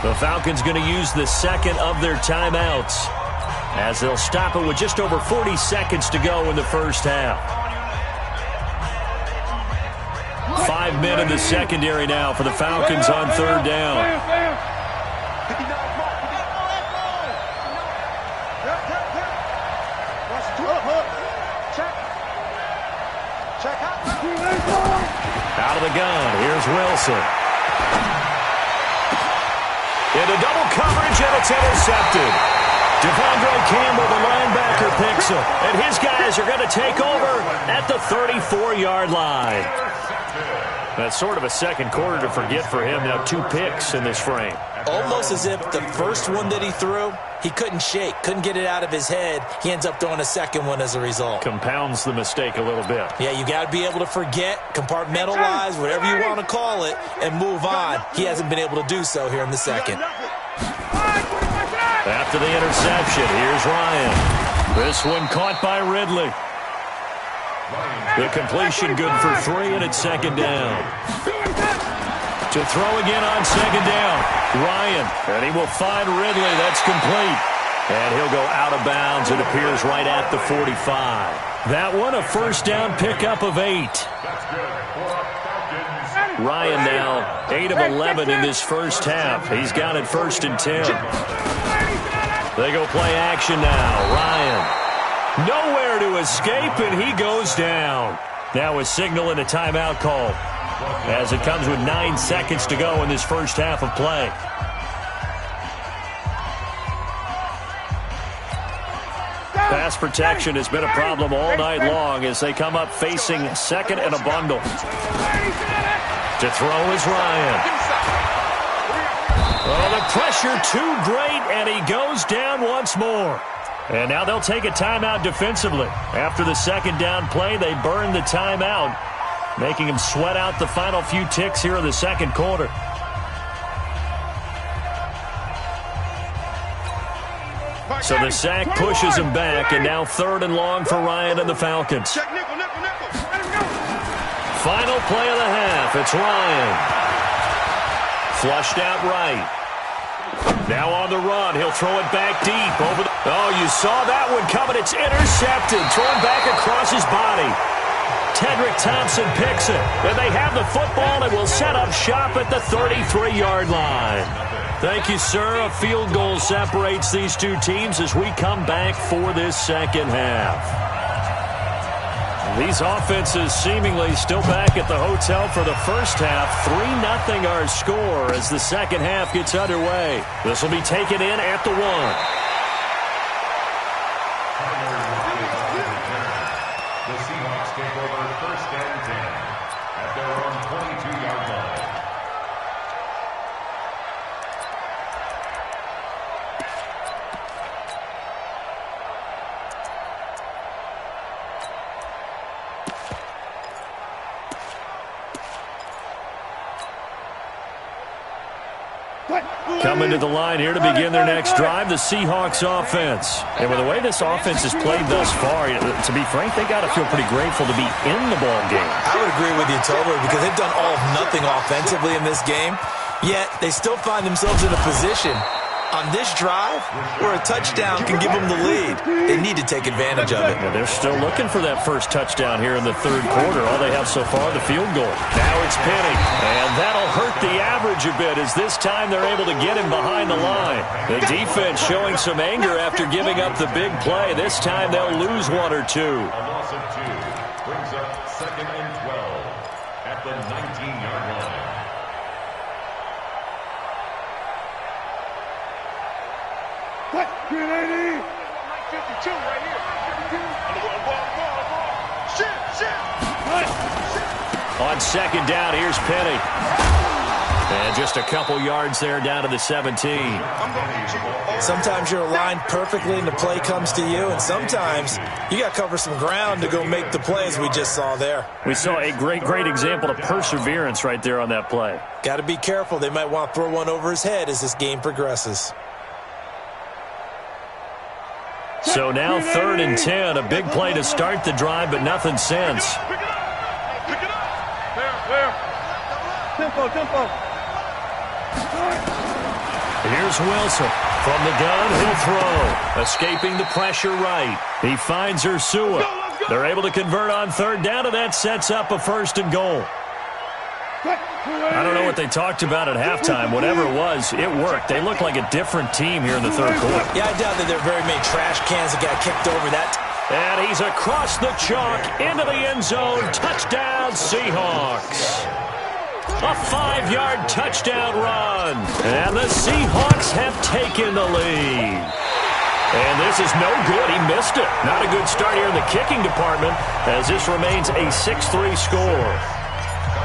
The Falcons going to use the second of their timeouts as they'll stop it with just over 40 seconds to go in the first half. 5 men in the secondary now for the Falcons on 3rd down. Out of the gun, here's Wilson. Into double coverage, and it's intercepted. Devondre Campbell, the linebacker, picks him. And his guys are going to take over at the 34-yard line. That's sort of a second quarter to forget for him. Now 2 picks in this frame. Almost as if the first one that he threw, he couldn't shake, couldn't get it out of his head. He ends up throwing a second one as a result. Compounds the mistake a little bit. Yeah, you got to be able to forget, compartmentalize, whatever you want to call it, and move on. He hasn't been able to do so here in the second. After the interception, here's Ryan. This one caught by Ridley. The completion good for 3, and it's 2nd down. To throw again on 2nd down. Ryan, and he will find Ridley. That's complete. And he'll go out of bounds. It appears right at the 45. That one, a first down pickup of 8. Ryan now 8 of 11 in this first half. He's got it 1st and 10. They go play action now. Ryan, nowhere to escape, and he goes down. Now a signal and a timeout call as it comes with 9 seconds to go in this first half of play. Pass protection has been a problem all night long as they come up facing 2nd and a bundle. To throw is Ryan. Oh, the pressure too great, and he goes down once more. And now they'll take a timeout defensively. After the 2nd down play, they burn the timeout, making him sweat out the final few ticks here in the 2nd quarter. So the sack pushes him back, and now 3rd and long for Ryan and the Falcons. Final play of the half. It's Ryan. Flushed out right. Now on the run. He'll throw it back deep. Oh, you saw that one coming. It's intercepted. Thrown back across his body. Tedrick Thompson picks it. And they have the football and will set up shop at the 33-yard line. Thank you, sir. A field goal separates these two teams as we come back for this 2nd half. These offenses seemingly still back at the hotel for the first half. 3-0 our score as the 2nd half gets underway. This will be taken in at the 1. The Seahawks take over 1st and 10 at their own 22-yard line. Coming to the line here to begin their next drive, the Seahawks offense. And with the way this offense has played thus far, to be frank, they got to feel pretty grateful to be in the ball game. I would agree with you totally, because they've done all of nothing offensively in this game, yet they still find themselves in a position on this drive where a touchdown can give them the lead. They need to take advantage of it. Yeah, they're still looking for that first touchdown here in the third quarter. All they have so far, the field goal. Now it's Penny, and that'll hurt the average a bit as this time they're able to get him behind the line. The defense showing some anger after giving up the big play. This time they'll lose one or two. A loss of 2 brings up 2nd and 12 at the 19-yard line. What? 380. 52 right here. Shit. On second down, here's Penny. And just a couple yards there down to the 17. Sometimes you're aligned perfectly and the play comes to you, and sometimes you got to cover some ground to go make the play, as we just saw there. We saw a great example of perseverance right there on that play. Got to be careful. They might want to throw one over his head as this game progresses. So now 3rd and 10, a big play to start the drive, but nothing since. Pick it up. There. Tempo. Here's Wilson. From the gun, he'll throw. Escaping the pressure right. He finds Ursua. They're able to convert on 3rd down, and that sets up a 1st and goal. I don't know what they talked about at halftime. Whatever it was, it worked. They look like a different team here in the third quarter. Yeah, I doubt that there are very many trash cans that got kicked over that. And he's across the chalk into the end zone. Touchdown, Seahawks. A 5-yard touchdown run. And the Seahawks have taken the lead. And this is no good. He missed it. Not a good start here in the kicking department, as this remains a 6-3 score.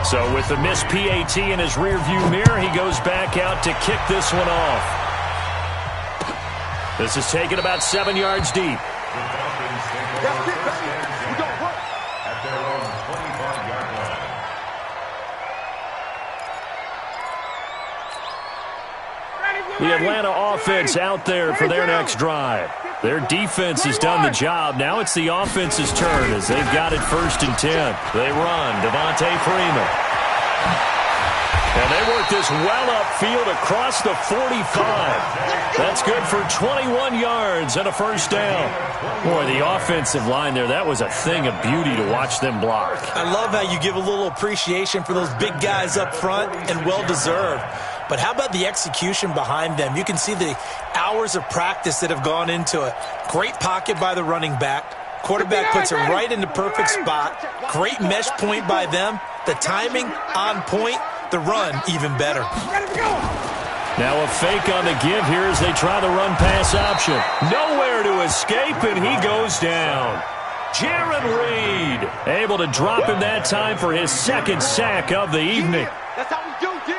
So with the missed PAT in his rearview mirror, he goes back out to kick this one off. This is taken about 7 yards deep. At their own 25-yard line. The Atlanta offense out there for their next drive. Their defense has done the job. Now it's the offense's turn as they've got it 1st and 10. They run. Devontae Freeman. And they work this well upfield across the 45. That's good for 21 yards and a 1st down. Boy, the offensive line there, that was a thing of beauty to watch them block. I love how you give a little appreciation for those big guys up front, and well-deserved. But how about the execution behind them? You can see the hours of practice that have gone into it. Great pocket by the running back. Quarterback puts it right in the perfect spot. Great mesh point by them. The timing on point. The run even better. Now a fake on the give here as they try the run-pass option. Nowhere to escape, and he goes down. Jaron Reed able to drop him that time for his 2nd sack of the evening. That's how we do, D.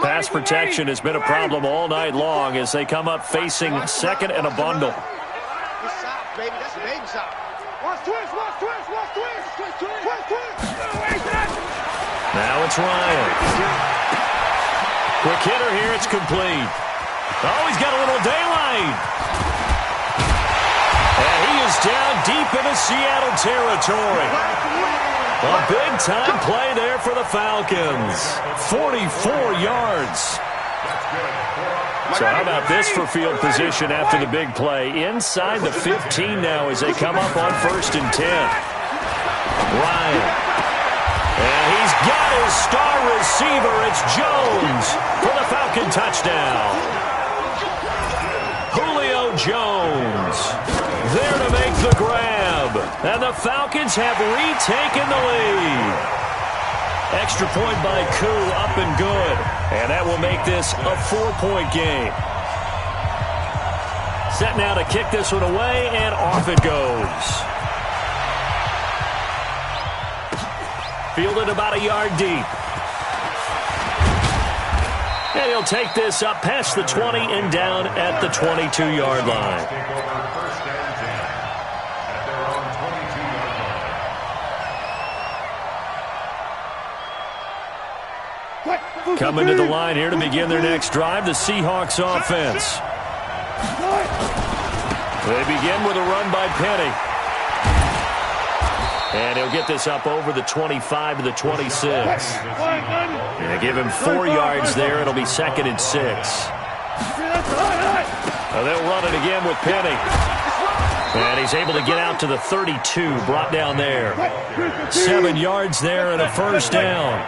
Pass protection has been a problem all night long as they come up facing 2nd and a bundle. That's soft, baby. That's baby soft. Watch twist. Now it's Ryan. Quick hitter here. It's complete. Oh, he's got a little daylight. And he is down deep into Seattle territory. A big-time play there for the Falcons. 44 yards. So how about this for field position after the big play? Inside the 15 now as they come up on 1st and 10. Ryan. And he's got his star receiver. It's Jones for the Falcon touchdown. Julio Jones there to make the grab. And the Falcons have retaken the lead. Extra point by Koo, up and good. And that will make this a 4-point game. Set now to kick this one away, and off it goes. Fielded about a yard deep. And he'll take this up past the 20 and down at the 22-yard line. Take over 1st and 10 at their own 22-yard line. Coming to the line here to begin their next drive, the Seahawks offense. They begin with a run by Penny. And he'll get this up over the 25 to the 26. And they give him 4 yards there. It'll be 2nd and 6. They'll run it again with Penny. And he's able to get out to the 32, brought down there. 7 yards there and a first down.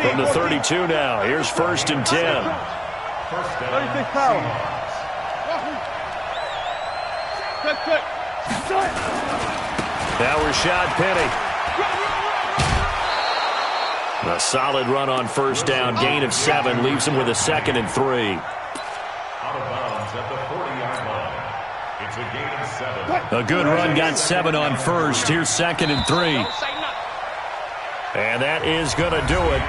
From the 32 now. Here's 1st and 10. Now Rashad Penny. A solid run on first down. Gain of 7. Leaves him with a 2nd and 3. Out of bounds at the 40-yard line. It's a gain of 7. A good run, got 7 on first. Here's 2nd and 3. And that is going to do it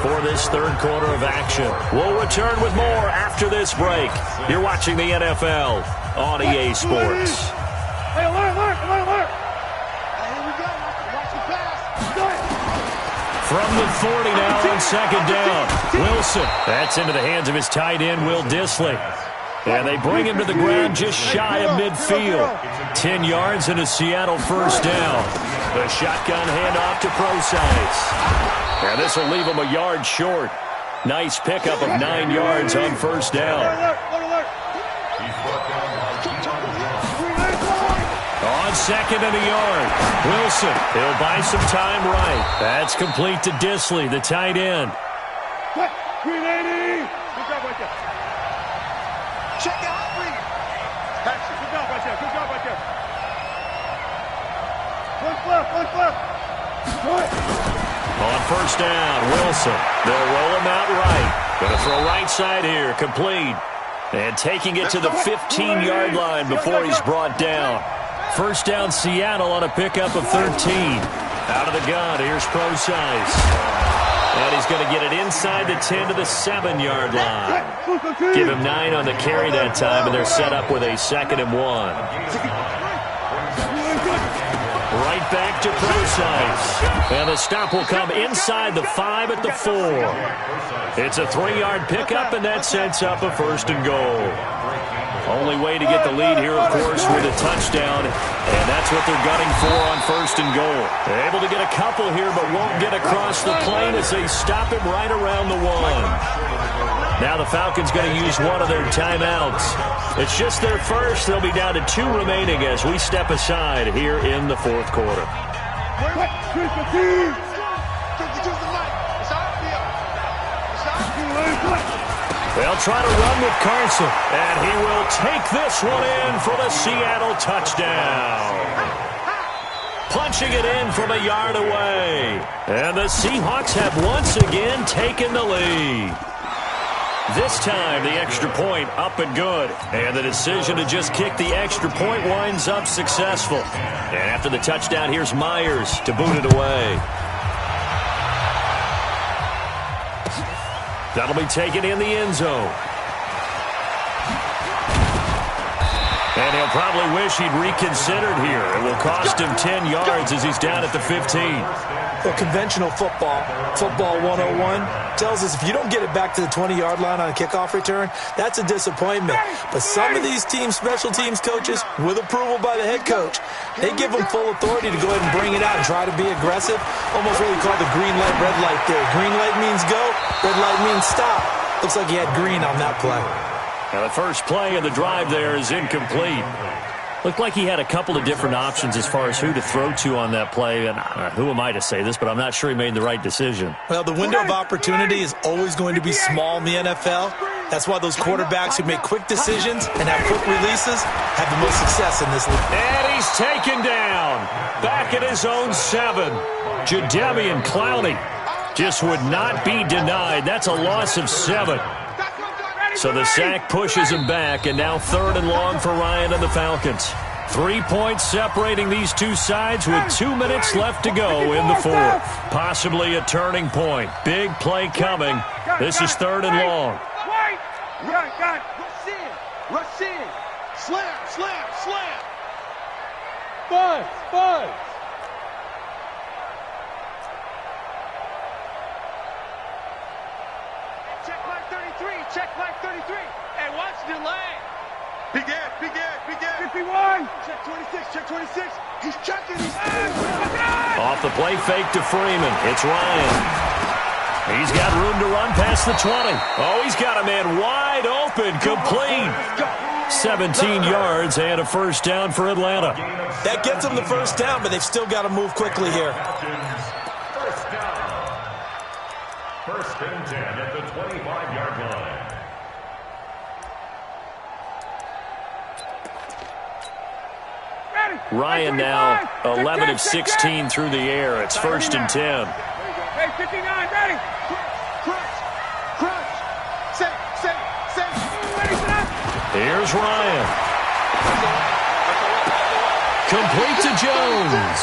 for this third quarter of action. We'll return with more after this break. You're watching the NFL on EA Sports. Hey, alert. Here we go. Watch the pass. From the 40 now on 2nd down. Wilson. That's into the hands of his tight end, Will Dissly. And they bring him to the ground just shy of midfield. 10 yards and a Seattle first down. The shotgun handoff to Procise. And this will leave him a yard short. Nice pickup of 9 yards on first down. On 2nd and a yard. Wilson, he'll buy some time right. That's complete to Dissly, the tight end. 380. Good job right there. Check out, Reed. Good job right there. One flip. On first down, Wilson. They'll roll him out right. Going to throw right side here, complete. And taking it to the 15-yard line before he's brought down. First down, Seattle on a pickup of 13. Out of the gun, here's Procise. And he's going to get it inside the 10 to the 7-yard line. Give him 9 on the carry that time, and they're set up with a 2nd and 1. Right back to Procise. And the stop will come inside the 5 at the 4. It's a 3-yard pickup, and that sets up a 1st and goal. Only way to get the lead here, of course, with a touchdown, and that's what they're gunning for on 1st and goal. They're able to get a couple here, but won't get across the plane as they stop him right around the 1. Now the Falcons going to use one of their timeouts. It's just their first. They'll be down to 2 remaining as we step aside here in the 4th quarter. They'll try to run with Carson, and he will take this one in for the Seattle touchdown. Punching it in from a yard away. And the Seahawks have once again taken the lead. This time, the extra point up and good. And the decision to just kick the extra point winds up successful. And after the touchdown, here's Myers to boot it away. That'll be taken in the end zone. And he'll probably wish he'd reconsidered here. It will cost him 10 yards as he's down at the 15. Well, conventional football 101, tells us if you don't get it back to the 20-yard line on a kickoff return, that's a disappointment. But some of these teams, special teams coaches, with approval by the head coach, they give them full authority to go ahead and bring it out and try to be aggressive. Almost what we call the green light, red light theory. Green light means go, red light means stop. Looks like he had green on that play. Now the first play of the drive there is incomplete. Looked like he had a couple of different options as far as who to throw to on that play. And who am I to say this, but I'm not sure he made the right decision. Well, the window of opportunity is always going to be small in the NFL. That's why those quarterbacks who make quick decisions and have quick releases have the most success in this league. And he's taken down. Back at his own 7. Jadeveon Clowney just would not be denied. That's a loss of 7. So the sack pushes him back, and now 3rd and long for Ryan and the Falcons. 3 points separating these two sides with 2 minutes left to go in the 4th. Possibly a turning point. Big play coming. This is 3rd and long. Rush in. Slam. Buzz. 33. Check flag 33. Hey, watch delay. Begin. 51. Check 26. Check 26. He's checking. Off the play fake to Freeman. It's Ryan. He's got room to run past the 20. Oh, he's got a man wide open, complete. 17 yards and a first down for Atlanta. That gets them the first down, but they've still got to move quickly here. First down. First and 10 at the 25-yard line. Ryan now 11 of 16 through the air. It's first and 10. Hey, 59, ready. Crunch. Say. Here's Ryan. Complete to Jones.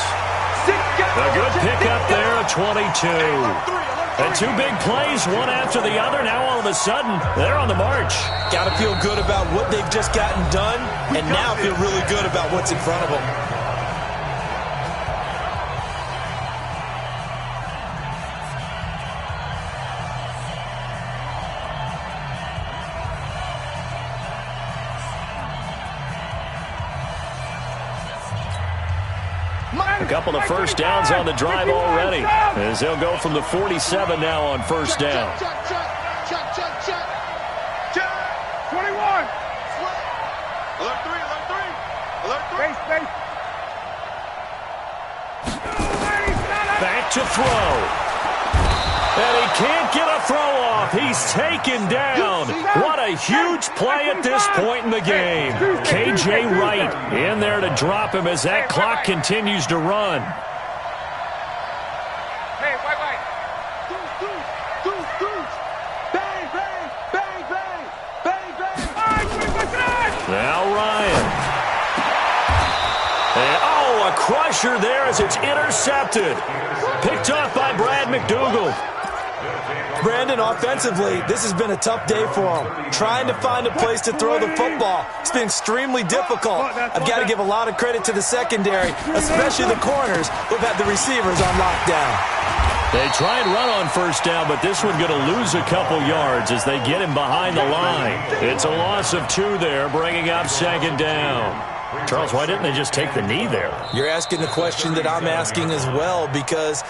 A good pickup there at 22. And two big plays, one after the other. Now all of a sudden, they're on the march. Got to feel good about what they've just gotten done, and now feel really good about what's in front of them. A couple of first downs on the drive already, as they'll go from the 47 now on first down. Check. 21. Alert 3. Space. Back to throw. And he can't get a throw off. He's taken down. What a huge play at this point in the game. K.J. Wright in there to drop him as that clock continues to run. Hey, wait. Deuce. Bang. Now Ryan. And, a crusher there as it's intercepted. Picked off by Brad McDougal. Brandon, offensively, this has been a tough day for him. Trying to find a place to throw the football. It's been extremely difficult. I've got to give a lot of credit to the secondary, especially the corners who've had the receivers on lockdown. They try and run on first down, but this one going to lose a couple yards as they get him behind the line. It's a loss of 2 there, bringing up second down. Charles, why didn't they just take the knee there? You're asking the question that I'm asking as well, because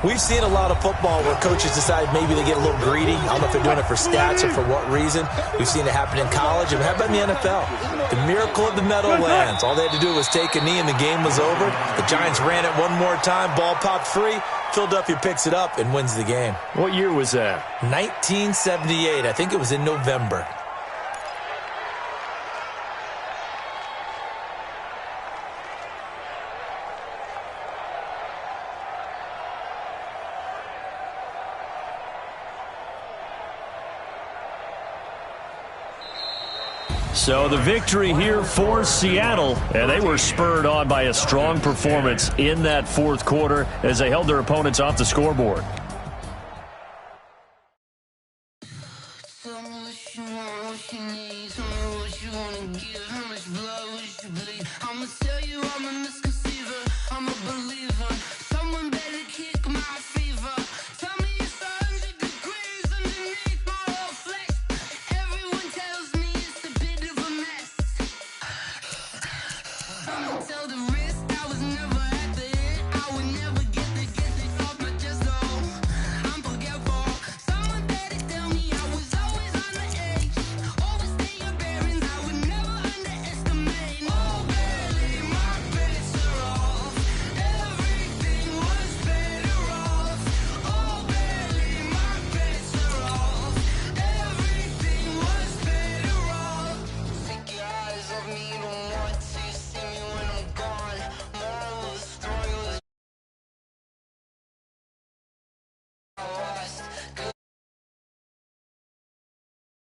we've seen a lot of football where coaches decide maybe they get a little greedy. I don't know if they're doing it for stats or for what reason. We've seen it happen in college. And how about in the NFL? The miracle of the Meadowlands. All they had to do was take a knee and the game was over. The Giants ran it one more time. Ball popped free. Philadelphia picks it up and wins the game. What year was that? 1978. I think it was in November. So the victory here for Seattle, and they were spurred on by a strong performance in that fourth quarter as they held their opponents off the scoreboard. I'ma tell you I'm a